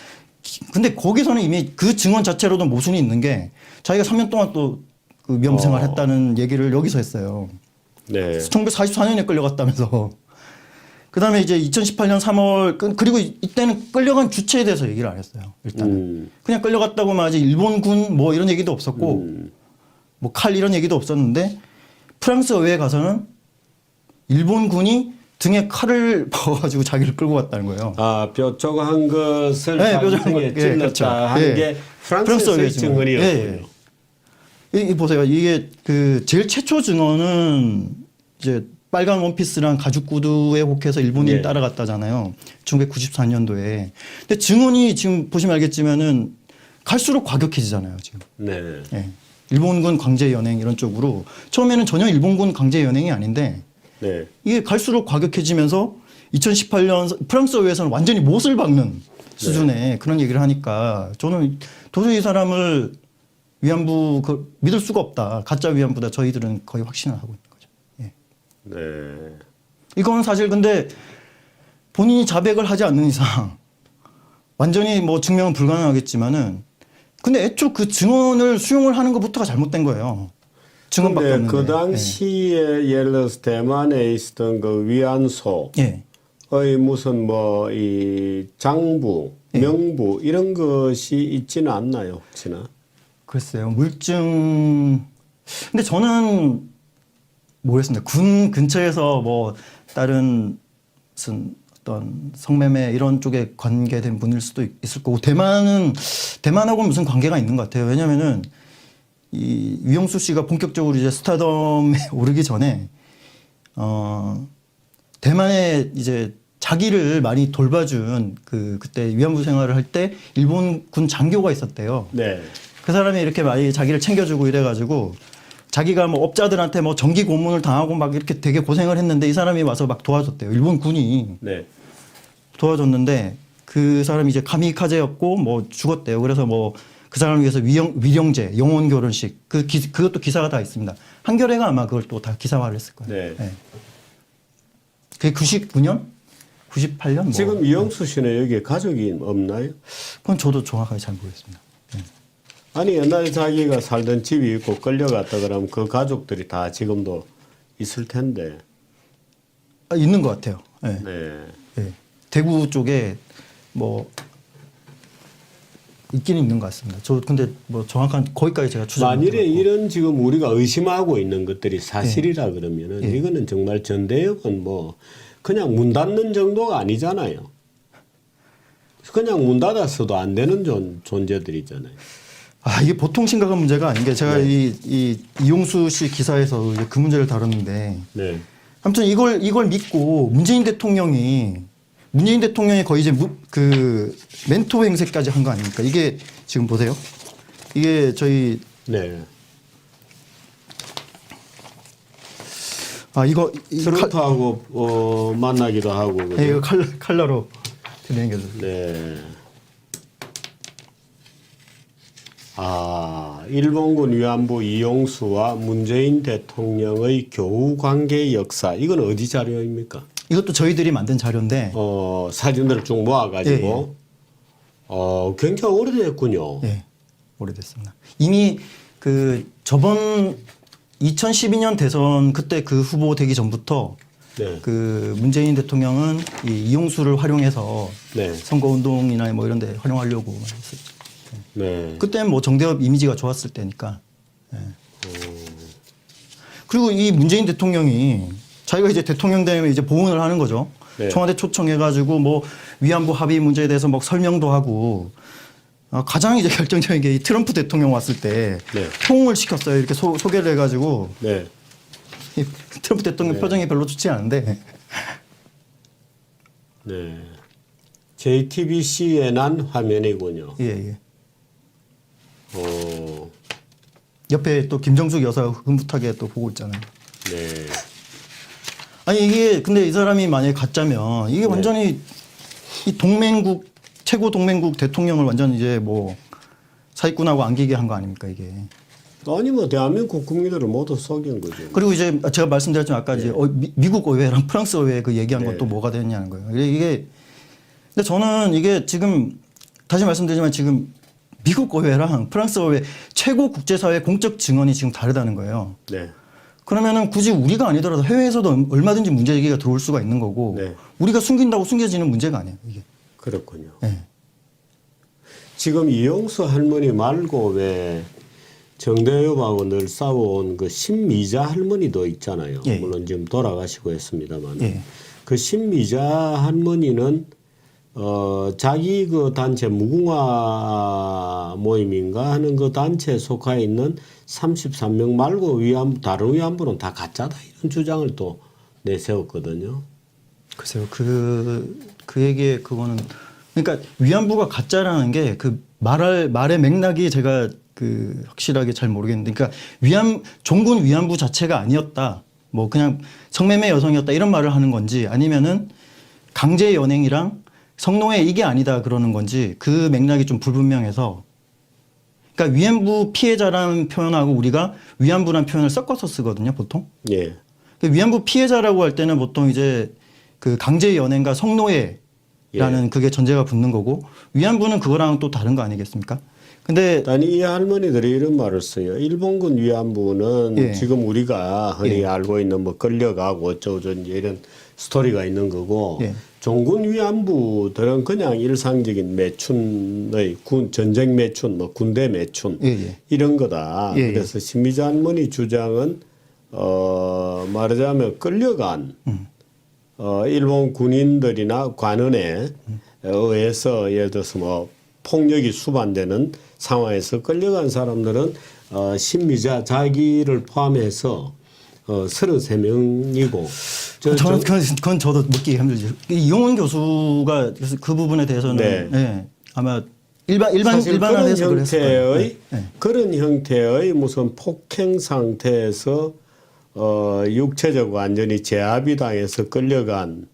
근데 거기서는 이미 그 증언 자체로도 모순이 있는 게 자기가 3년 동안 또 그 위험생활 했다는 얘기를 여기서 했어요. 네. 1944년에 끌려갔다면서. 그 다음에 이제 2018년 3월, 그리고 이때는 끌려간 주체에 대해서 얘기를 안 했어요. 일단은. 그냥 끌려갔다고만 하지 일본군 뭐 이런 얘기도 없었고, 뭐 칼 이런 얘기도 없었는데, 프랑스 의회에 가서는 일본군이 등에 칼을 박아가지고 자기를 끌고 갔다는 거예요. 뾰족한 것을 네, 뾰족한 등에 거. 예, 찔렀다 그렇죠. 한 예. 게 프랑스의 의회 증언이었군요. 예. 이 보세요. 이게 그 제일 최초 증언은 이제 빨간 원피스랑 가죽 구두에 혹해서 일본인이 예. 따라갔다잖아요. 1994년도에. 근데 증언이 지금 보시면 알겠지만은 갈수록 과격해지잖아요. 지금. 네. 예. 일본군 강제 연행 이런 쪽으로 처음에는 전혀 일본군 강제 연행이 아닌데 네. 이게 갈수록 과격해지면서 2018년 프랑스 의회에서는 완전히 못을 박는 수준의 그런 얘기를 하니까 저는 도저히 이 사람을 위안부 믿을 수가 없다. 가짜 위안부다. 저희들은 거의 확신을 하고 있는 거죠. 예. 네. 이건 사실 근데 본인이 자백을 하지 않는 이상 완전히 뭐 증명은 불가능하겠지만은 근데 애초 그 증언을 수용을 하는 것부터가 잘못된 거예요. 증언밖에 근데 없는데. 그 당시에 예를 들어서 대만에 있었던 그 위안소의 예. 무슨 뭐 이 장부, 명부 이런 것이 있지는 않나요, 혹시나? 글쎄요. 물증. 근데 저는 모르겠습니다. 군 근처에서 뭐 다른 무슨 어떤 성매매 이런 쪽에 관계된 분일 수도 있을 거고 대만하고 무슨 관계가 있는 것 같아요. 왜냐면은 이 위용수 씨가 본격적으로 이제 스타덤에 오르기 전에 대만에 이제 자기를 많이 돌봐준 그때 위안부 생활을 할 때 일본 군 장교가 있었대요. 네. 그 사람이 이렇게 많이 자기를 챙겨주고 이래가지고 자기가 뭐 업자들한테 뭐 정기 고문을 당하고 막 이렇게 되게 고생을 했는데 이 사람이 와서 막 도와줬대요. 일본 군이 네. 도와줬는데 그 사람이 이제 카미카제였고 뭐 죽었대요. 그래서 뭐 그 사람을 위해서 위령제, 영혼 결혼식 그것도 기사가 다 있습니다. 한겨레가 아마 그걸 또 다 기사화를 했을 거예요. 네. 네. 그게 99년? 98년? 뭐. 지금 이영수 씨는 여기에 가족이 없나요? 그건 저도 정확하게 잘 모르겠습니다. 네. 아니 옛날에 자기가 살던 집이 있고 끌려갔다 그러면 그 가족들이 다 지금도 있을 텐데. 있는 것 같아요. 네. 네. 네. 대구 쪽에 뭐 있기는 있는 것 같습니다. 저 근데 뭐 정확한 거기까지 제가 추적. 만일에 이런 지금 우리가 의심하고 있는 것들이 사실이라 그러면은 이거는 정말 전대협은 뭐 그냥 문 닫는 정도가 아니잖아요. 그냥 문 닫았어도 안 되는 존재들이잖아요. 이게 보통 심각한 문제가 아닌 게 제가 이 이용수 씨 기사에서 그 문제를 다뤘는데 네. 아무튼 이걸 믿고 문재인 대통령이 거의 이제 그 멘토 행세까지 한 거 아닙니까? 이게 지금 보세요. 이게 저희 네. 이거 트럼프하고 만나기도 하고. 그죠? 이거 칼라로 드리는 네. 일본군 위안부 이용수와 문재인 대통령의 교우 관계 역사. 이건 어디 자료입니까? 이것도 저희들이 만든 자료인데 사진들을 쭉 모아가지고. 굉장히 오래됐군요. 예. 오래됐습니다. 이미 그 저번 2012년 대선 그때 그 후보 되기 전부터 네. 그 문재인 대통령은 이 이용수를 활용해서 네. 선거 운동이나 뭐 이런 데 활용하려고 했었죠. 네. 그때는 뭐 정대협 이미지가 좋았을 때니까. 예. 그리고 이 문재인 대통령이 자기가 이제 대통령 되면 이제 보훈을 하는 거죠. 네. 청와대 초청해가지고 뭐 위안부 합의 문제에 대해서 막 설명도 하고 가장 이제 결정적인 게 이 트럼프 대통령 왔을 때 네. 호응을 시켰어요. 이렇게 소개를 해가지고 네. 이 트럼프 대통령 네. 표정이 별로 좋지 않은데. 네. JTBC에 난 화면이군요. 예, 예. 어, 옆에 또 김정숙 여사 흐뭇하게 또 보고 있잖아요. 네. 아니 이게 근데 이 사람이 만약에 가짜면 이게 완전히 이 동맹국 최고 동맹국 대통령을 완전 이제 뭐 사기꾼하고 안기게 한 거 아닙니까 이게. 아니 뭐 대한민국 국민들을 모두 속인 거죠. 그리고 이제 제가 말씀드렸지만 아까 이제 미국 의회랑 프랑스 의회 그 얘기한 건 네. 또 뭐가 되느냐는 거예요. 이게 근데 저는 이게 지금 다시 말씀드리지만 지금 미국 의회랑 프랑스 의회 최고 국제사회 공적 증언이 지금 다르다는 거예요. 네. 그러면은 굳이 우리가 아니더라도 해외에서도 얼마든지 문제 제기가 들어올 수가 있는 거고 네. 우리가 숨긴다고 숨겨지는 문제가 아니에요. 이게. 그렇군요. 네. 지금 이용수 할머니 말고 왜 정대협하고 늘 싸워온 그 신미자 할머니도 있잖아요. 예. 물론 지금 돌아가시고 했습니다만. 예. 그 신미자 할머니는 자기 그 단체 무궁화 모임인가 하는 그 단체에 속해 있는 33명 말고 다른 위안부는 다 가짜다 이런 주장을 또 내세웠거든요. 글쎄요. 그 얘기에 그거는 그러니까 위안부가 가짜라는 게 그 말의 맥락이 제가 그 확실하게 잘 모르겠는데 그러니까 종군 위안부 자체가 아니었다. 뭐 그냥 성매매 여성이었다 이런 말을 하는 건지 아니면은 강제 연행이랑 성노예 이게 아니다 그러는 건지 그 맥락이 좀 불분명해서 그러니까 위안부 피해자라는 표현하고 우리가 위안부라는 표현을 섞어서 쓰거든요, 보통. 예. 위안부 피해자라고 할 때는 보통 이제 그 강제 연행과 성노예라는 그게 전제가 붙는 거고 위안부는 그거랑 또 다른 거 아니겠습니까? 근데 아니 이 할머니들이 이런 말을 써요. 일본군 위안부는 예. 지금 우리가 흔히 예. 알고 있는 뭐 끌려가고 어쩌고저쩌고 이런 스토리가 있는 거고 예. 종군 위안부들은 그냥 일상적인 매춘의 전쟁 매춘, 뭐 군대 매춘 예, 예. 이런 거다. 예, 예. 그래서 신미자 할머니 주장은 말하자면 끌려간 일본 군인들이나 관원에 의해서 예를 들어서 뭐 폭력이 수반되는 상황에서 끌려간 사람들은 신미자 자기를 포함해서 33명이고 저는 그건 저도 묻기 힘들죠. 이용훈 교수가 그래서 그 부분에 대해서는 네. 예, 아마 사실 일반한 그런 해석을 했을 거예요. 형태의 네. 그런 형태의 무슨 폭행 상태에서 육체적 완전히 제압이 당해서 끌려간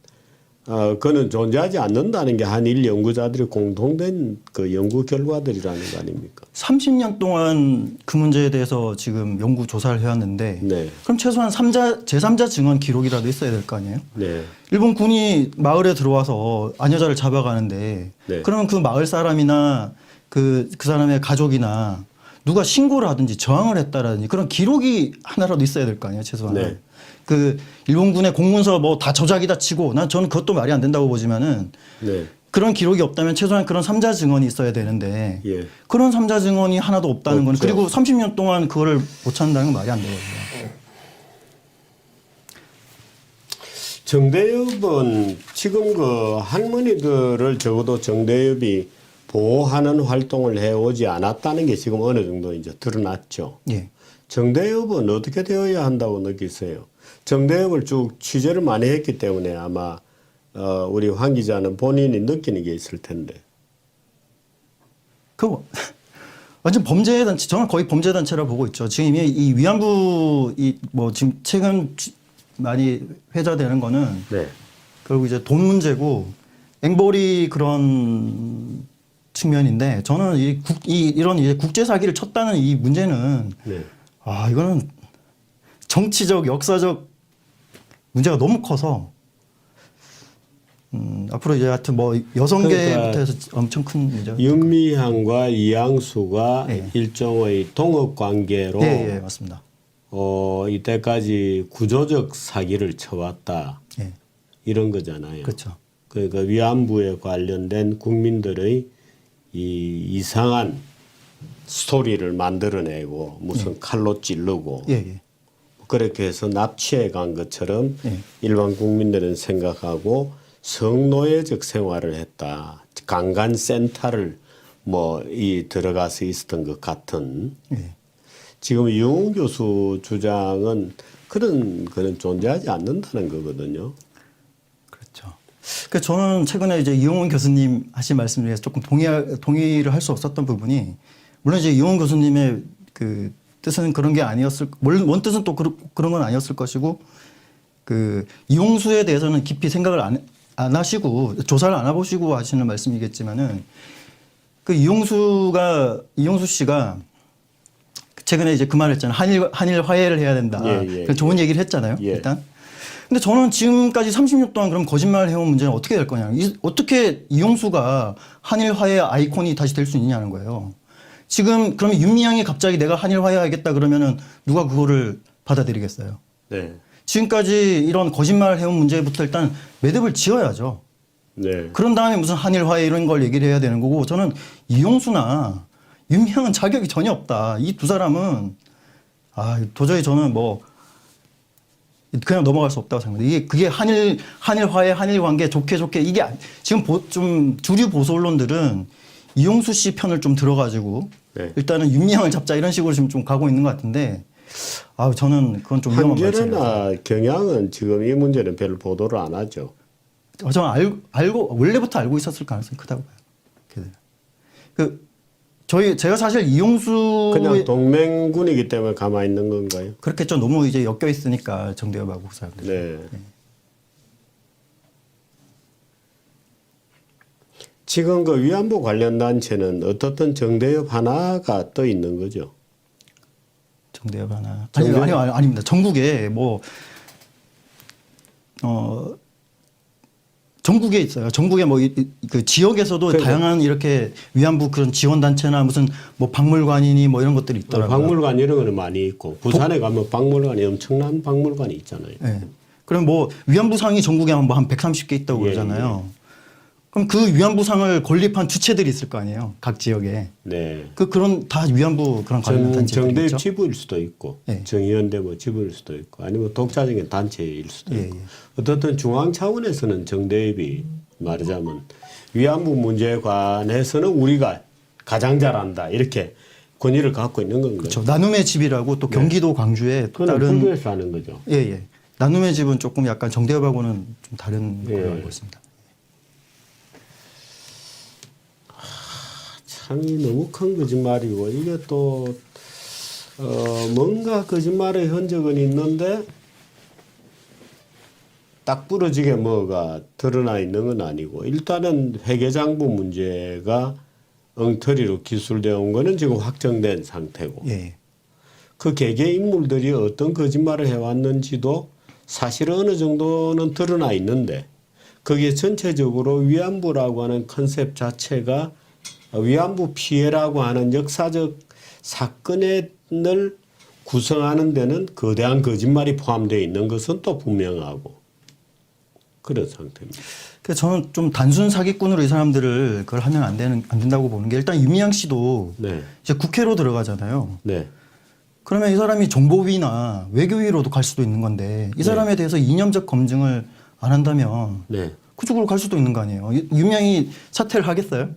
그는 존재하지 않는다는 게 한일 연구자들이 공통된 그 연구 결과들이라는 거 아닙니까? 30년 동안 그 문제에 대해서 지금 연구 조사를 해왔는데 네. 그럼 최소한 제3자 증언 기록이라도 있어야 될 거 아니에요? 네. 일본 군이 마을에 들어와서 아녀자를 잡아가는데 네. 그러면 그 마을 사람이나 그 사람의 가족이나 누가 신고를 하든지 저항을 했다라든지 그런 기록이 하나라도 있어야 될 거 아니에요, 최소한. 네. 그 일본군의 공문서 뭐 다 저작이다 치고 저는 그것도 말이 안 된다고 보지만은 네. 그런 기록이 없다면 최소한 그런 3자 증언이 있어야 되는데 예. 그런 3자 증언이 하나도 없다는 건 없죠. 그리고 30년 동안 그거를 못 찾는다는 건 말이 안 돼요. 정대협은 지금 그 할머니들을 적어도 정대협이 보호하는 활동을 해오지 않았다는 게 지금 어느 정도 이제 드러났죠. 예. 정대협은 어떻게 되어야 한다고 느끼세요? 정대협을 쭉 취재를 많이 했기 때문에 아마 우리 황 기자는 본인이 느끼는 게 있을 텐데. 그거 완전 범죄 단체, 저는 거의 범죄 단체라 보고 있죠. 지금 이 위안부 뭐 지금 최근 많이 회자되는 거는 네. 결국 이제 돈 문제고 앵벌이 그런 측면인데 저는 이런 이제 국제 사기를 쳤다는 이 문제는 네. 이거는 정치적 역사적 문제가 너무 커서 앞으로 이제 하여튼 뭐 여성계부터 그러니까 해서 엄청 큰 문제가 윤미향과 이양수가 예. 일종의 동업 관계로 예, 맞습니다. 이때까지 구조적 사기를 쳐왔다. 예. 이런 거잖아요. 그렇죠. 그러니까 위안부에 관련된 국민들의 이 이상한 스토리를 만들어내고 무슨 칼로 찌르고 예, 예. 그렇게 해서 납치해 간 것처럼 예. 일반 국민들은 생각하고 성노예적 생활을 했다. 강간센터를 들어가서 있었던 것 같은 예. 지금 이용훈 교수 주장은 그런 존재하지 않는다는 거거든요. 그렇죠. 그 저는 최근에 이제 이용훈 교수님 하신 말씀 중에서 조금 동의를 할 수 없었던 부분이 물론 이제 이용훈 교수님의 그 뜻은 그런 게 아니었을 원 뜻은 또 그런 건 아니었을 것이고 그 이용수에 대해서는 깊이 생각을 안 하시고 조사를 안 해보시고 하시는 말씀이겠지만은 그 이용수 씨가 최근에 이제 그 말을 했잖아요. 한일 화해를 해야 된다. 좋은 얘기를 했잖아요. 예. 일단. 근데 저는 지금까지 30년 동안 그럼 거짓말을 해온 문제는 어떻게 될 거냐. 어떻게 이용수가 한일 화해 아이콘이 다시 될 수 있냐는 거예요. 지금 그러면 윤미향이 갑자기 내가 한일 화해하겠다 그러면은 누가 그거를 받아들이겠어요. 네. 지금까지 이런 거짓말을 해온 문제부터 일단 매듭을 지어야죠. 네. 그런 다음에 무슨 한일 화해 이런 걸 얘기를 해야 되는 거고 저는 이용수나 윤미향은 자격이 전혀 없다. 이 두 사람은 도저히 저는 그냥 넘어갈 수 없다고 생각합니다. 그게 한일 화해, 한일 관계 좋게 이게 지금 좀 주류 보수 언론들은 이용수 씨 편을 좀 들어가지고 네. 일단은 윤미향을 잡자 이런 식으로 지금 좀 가고 있는 것 같은데 저는 그건 좀 위험한 말씀이에요. 한겨레나 경향은 지금 이 문제는 별로 보도를 안 하죠. 저는 원래부터 알고 있었을 가능성이 크다고 봐요. 제가 사실 이용수 그냥 동맹군이기 때문에 가만히 있는 건가요? 그렇겠죠. 너무 이제 엮여 있으니까 정대협하고 그 사람들. 네. 지금 그 위안부 관련 단체는 어떻든 정대협 하나가 떠 있는 거죠. 정대협 하나. 아닙니다. 전국에 전국에 있어요. 전국에 그 지역에서도 그러니까. 다양한 이렇게 위안부 그런 지원 단체나 무슨 박물관이니 이런 것들이 있더라고요. 박물관 이런 거는 많이 있고 부산에 가면 박물관이 엄청난 박물관이 있잖아요. 네. 그럼 위안부 상이 전국에 한 130개 있다고 그러잖아요. 그럼 그 위안부 상을 건립한 주체들이 있을 거 아니에요. 각 지역에. 네. 그런 다 위안부 그런 관련 단체들이죠. 정대협 지부일 수도 있고 네. 정의연대 지부일 수도 있고 아니면 독자적인 단체일 수도 있고 예. 어떻든 중앙 차원에서는 정대협이 말하자면 위안부 문제에 관해서는 우리가 가장 잘한다 이렇게 권위를 갖고 있는 건가요? 그렇죠. 나눔의 집이라고 또 경기도 광주에 또 그건 다른 불교에서 하는 거죠. 예. 나눔의 집은 조금 약간 정대협하고는 좀 다른 걸로 알고 있습니다. 참이 너무 큰 거짓말이고 이게 또 뭔가 거짓말의 흔적은 있는데 딱 부러지게 뭐가 드러나 있는 건 아니고 일단은 회계장부 문제가 엉터리로 기술되어 온 거는 지금 확정된 상태고 예. 그 개개 인물들이 어떤 거짓말을 해왔는지도 사실 어느 정도는 드러나 있는데 거기에 전체적으로 위안부라고 하는 컨셉 자체가 위안부 피해라고 하는 역사적 사건을 구성하는 데는 거대한 거짓말이 포함되어 있는 것은 또 분명하고 그런 상태입니다. 그래서 저는 좀 단순 사기꾼으로 이 사람들을 그걸 하면 안 된다고 보는 게 일단 윤미향 씨도 네. 이제 국회로 들어가잖아요. 네. 그러면 이 사람이 정보위나 외교위로도 갈 수도 있는 건데 이 사람에 대해서 이념적 검증을 안 한다면 네. 그쪽으로 갈 수도 있는 거 아니에요. 윤미향이 사퇴를 하겠어요?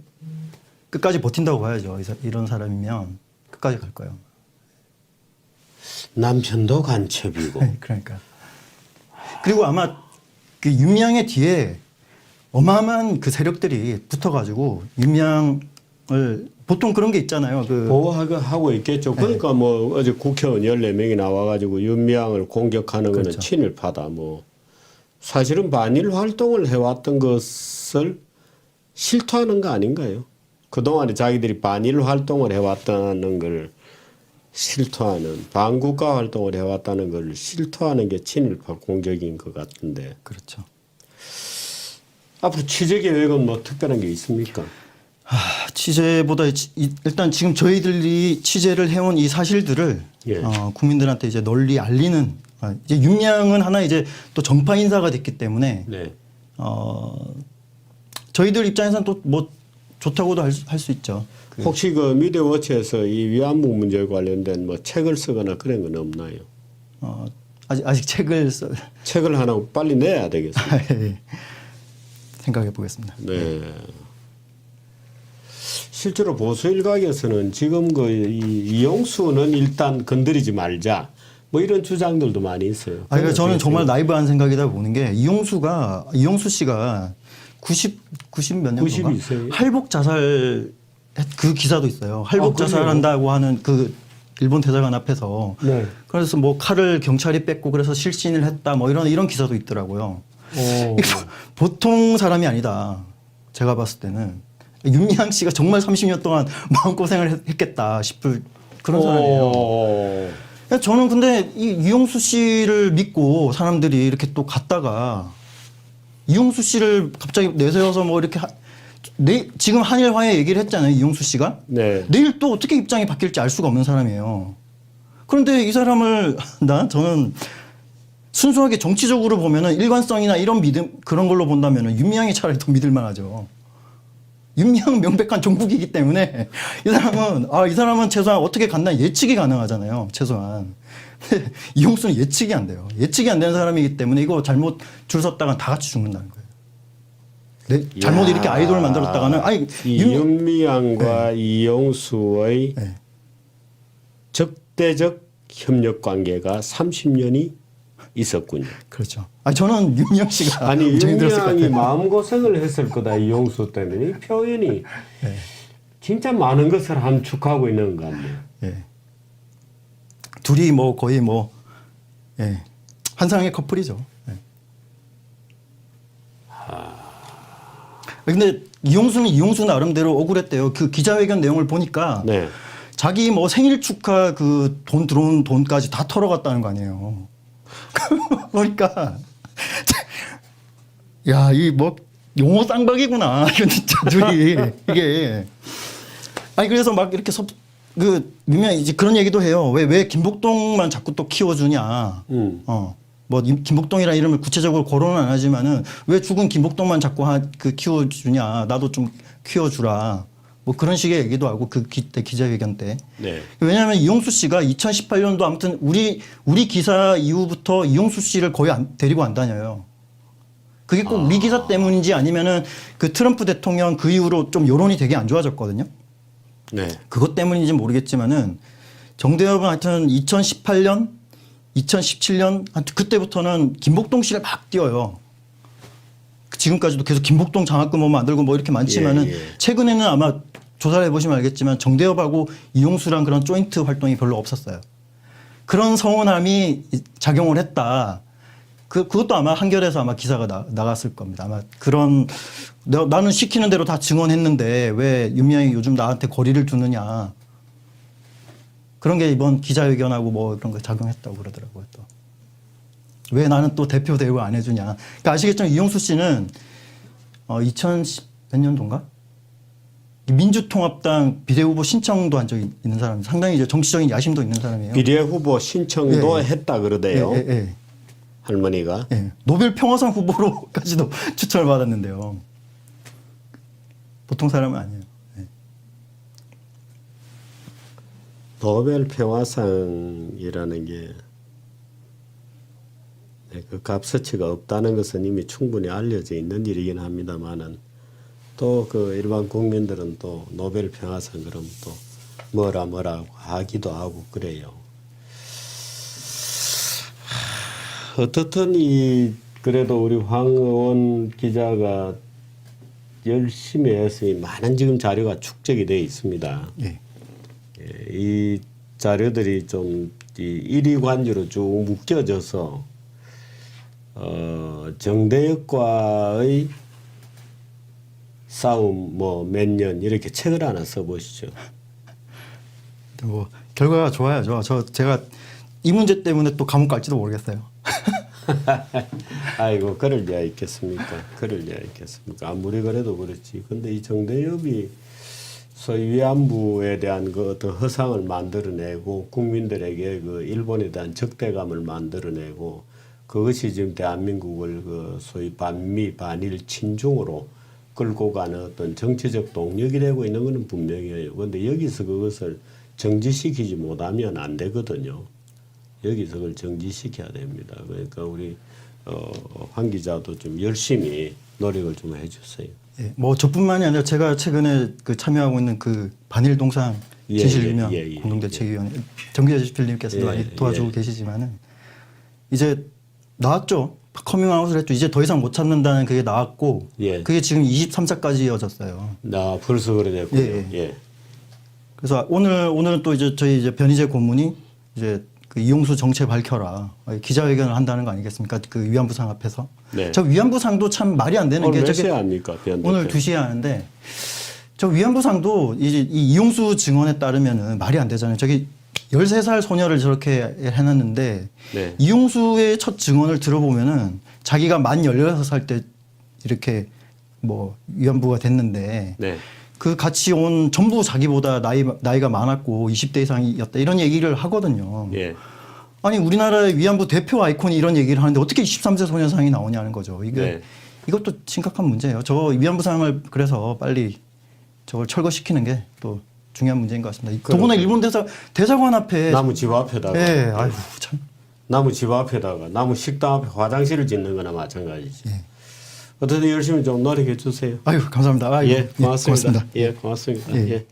끝까지 버틴다고 봐야죠. 이런 사람이면 끝까지 갈 거예요. 남편도 간첩이고. 그러니까. 그리고 아마 그 윤미향의 뒤에 어마어마한 그 세력들이 붙어가지고 윤미향을 보통 그런 게 있잖아요. 보호하고 있겠죠. 그러니까 어제 국회의원 14명이 나와가지고 윤미향을 공격하는 거는 그렇죠. 친일파다. 사실은 반일 활동을 해왔던 것을 실토하는 거 아닌가요? 그동안에 자기들이 반일 활동을 해왔다는 걸 실토하는 반국가 활동을 해왔다는 걸 실토하는 게 친일파 공격인 것 같은데. 그렇죠. 앞으로 취재 계획은 뭐 특별한 게 있습니까? 취재보다 일단 지금 저희들이 취재를 해온 이 사실들을 예. 국민들한테 이제 널리 알리는 이제 윤미향은 하나 이제 또 정파 인사가 됐기 때문에 네. 저희들 입장에서는 또 뭐 좋다고도 할 수 있죠. 혹시 그 미디어워치에서 이 위안부 문제에 관련된 뭐 책을 쓰거나 그런 건 없나요? 아직 책을 하나 빨리 내야 되겠습니다. 생각해 보겠습니다. 네. 실제로 보수 일각에서는 지금 그 이용수는 일단 건드리지 말자 뭐 이런 주장들도 많이 있어요. 그러니까 저는 정말 나이브한 생각이다 보는 게 이용수 씨가 90 몇 년도가 90이세요? 할복 자살 그 기사도 있어요. 할복 자살한다고 하는 그 일본 대사관 앞에서 네. 그래서 뭐 칼을 경찰이 뺐고 그래서 실신을 했다 뭐 이런 기사도 있더라고요. 보통 사람이 아니다. 제가 봤을 때는 윤미향 씨가 정말 30년 동안 마음고생을 했겠다 싶을 그런 사람이에요. 저는 근데 이용수 씨를 믿고 사람들이 이렇게 또 갔다가 이용수 씨를 갑자기 내세워서 뭐 이렇게 지금 한일화해 얘기를 했잖아요. 이용수 씨가. 네. 내일 또 어떻게 입장이 바뀔지 알 수가 없는 사람이에요. 그런데 이 사람을 저는 순수하게 정치적으로 보면은 일관성이나 이런 믿음 그런 걸로 본다면은 윤미향이 차라리 더 믿을 만하죠. 윤미향은 명백한 종북이기 때문에 이 사람은 최소한 어떻게 간다 예측이 가능하잖아요. 최소한. 근데 이용수는 예측이 안 돼요. 예측이 안 되는 사람이기 때문에 이거 잘못 줄 섰다간 다 같이 죽는다는 거예요. 네, 잘못 이렇게 아이돌을 만들었다가는 윤미향과 이용수의 적대적 협력 관계가 30년이 있었군요. 그렇죠. 저는 윤미향 씨가 윤미향이 마음고생을 했을 거다 이용수 때문에 이 표현이 진짜 많은 것을 함축하고 있는 것 같네요. 둘이 뭐 거의 환상의 커플이죠. 근데 이용수는 이용수 나름대로 억울했대요. 그 기자회견 내용을 보니까 자기 뭐 생일 축하 그 돈 들어온 돈까지 다 털어갔다는 거 아니에요. 그러니까 야, 이 뭐 용어 쌍박이구나. 이건 진짜 둘이 이게 그래서 막 이렇게 유명히 이제 그런 얘기도 해요. 왜 김복동만 자꾸 또 키워주냐. 뭐 김복동이라는 이름을 구체적으로 거론은 안 하지만은 왜 죽은 김복동만 자꾸 키워주냐. 나도 좀 키워주라. 뭐 그런 식의 얘기도 하고 그때 기자회견 때. 왜냐하면 이용수 씨가 2018년도 아무튼 우리 기사 이후부터 이용수 씨를 거의 데리고 안 다녀요. 그게 꼭 우리 기사 때문인지 아니면은 그 트럼프 대통령 그 이후로 좀 여론이 되게 안 좋아졌거든요. 그것 때문인지 모르겠지만은 정대협은 하여튼 2018년, 2017년 그때부터는 김복동 씨를 막 띄워요. 지금까지도 계속 김복동 장학금 뭐 만들고 뭐 이렇게 많지만은 최근에는 아마 조사를 해보시면 알겠지만 정대협하고 이용수랑 그런 조인트 활동이 별로 없었어요. 그런 서운함이 작용을 했다. 그것도 아마 한겨레에서 아마 기사가 나갔을 겁니다. 아마 나는 시키는 대로 다 증언했는데 왜 윤미향이 요즘 나한테 거리를 두느냐. 그런 게 이번 기자회견하고 뭐 그런 거 작용했다고 그러더라고요. 또. 왜 나는 또 대표 대우 안 해주냐. 그러니까 아시겠지만 이용수 씨는 2010 몇 년도인가? 민주통합당 비례후보 신청도 한 적이 있는 사람, 상당히 이제 정치적인 야심도 있는 사람이에요. 비례후보 신청도 했다 그러대요. 할머니가. 노벨 평화상 후보로까지도 추천을 받았는데요. 보통 사람은 아니에요. 노벨 평화상이라는 게 그 값어치가 없다는 것은 이미 충분히 알려져 있는 일이긴 합니다만은 또 그 일반 국민들은 또 노벨 평화상 그럼 또 뭐라 하기도 하고 그래요. 어떻든 그래도 우리 황의원 기자가 열심히 해서 많은 지금 자료가 축적이 되어 있습니다. 이 자료들이 좀 일위관주로 쭉 묶여져서 정대협과의 싸움 뭐 몇 년 이렇게 책을 하나 써보시죠. 뭐 결과가 좋아야죠. 제가 이 문제 때문에 또 감옥 갈지도 모르겠어요. 아이고 그럴 리가 있겠습니까? 그럴 리가 있겠습니까? 아무리 그래도 그렇지. 근데 이 정대협이 소위 위안부에 대한 그 어떤 허상을 만들어내고 국민들에게 그 일본에 대한 적대감을 만들어내고 그것이 지금 대한민국을 그 소위 반미 반일 친중으로 끌고 가는 어떤 정치적 동력이 되고 있는 것은 분명해요. 그런데 여기서 그것을 정지시키지 못하면 안 되거든요. 여기서 그걸 정지시켜야 됩니다. 그러니까 우리 황 기자도 좀 열심히 노력을 좀 해주세요. 예, 뭐 저뿐만이 아니라 제가 최근에 그 참여하고 있는 그 반일 동상 진실규명 공동대책위원회 정규재집필님께서도 많이 도와주고 계시지만은 이제 나왔죠. 커밍아웃을 했죠. 이제 더 이상 못 참는다는 그게 나왔고 그게 지금 23사까지 이어졌어요. 나 벌써 그래 됐군요. 예. 그래서 오늘은 또 이제 저희 이제 변희재 고문이 이제 그 이용수 정체 밝혀라 기자회견을 한다는 거 아니겠습니까? 그 위안부상 앞에서. 네. 저 위안부상도 참 말이 안 되는 게 몇 시에 합니까? 오늘 2시에 하는데 저 위안부상도 이제 이 이용수 증언에 따르면은 말이 안 되잖아요. 저기 13살 소녀를 저렇게 해놨는데 네. 이용수의 첫 증언을 들어보면은 자기가 만 16살 때 이렇게 뭐 위안부가 됐는데 네. 그 같이 온 전부 자기보다 나이가 많았고 20대 이상이었다 이런 얘기를 하거든요. 예. 아니 우리나라의 위안부 대표 아이콘이 이런 얘기를 하는데 어떻게 23세 소녀상이 나오냐는 거죠. 이게 이것도 심각한 문제예요. 저 위안부상을 그래서 빨리 저걸 철거시키는 게 또 중요한 문제인 것 같습니다. 더구나 일본 대사관 앞에 나무 집 앞에다가 네, 아유 참. 나무 집 앞에다가 나무 식당 앞에 화장실을 짓는 거나 마찬가지죠. 어쨌든 열심히 좀 노력해 주세요. 아유 감사합니다. 예, 고맙습니다. 고맙습니다. 예, 고맙습니다. 예. 예.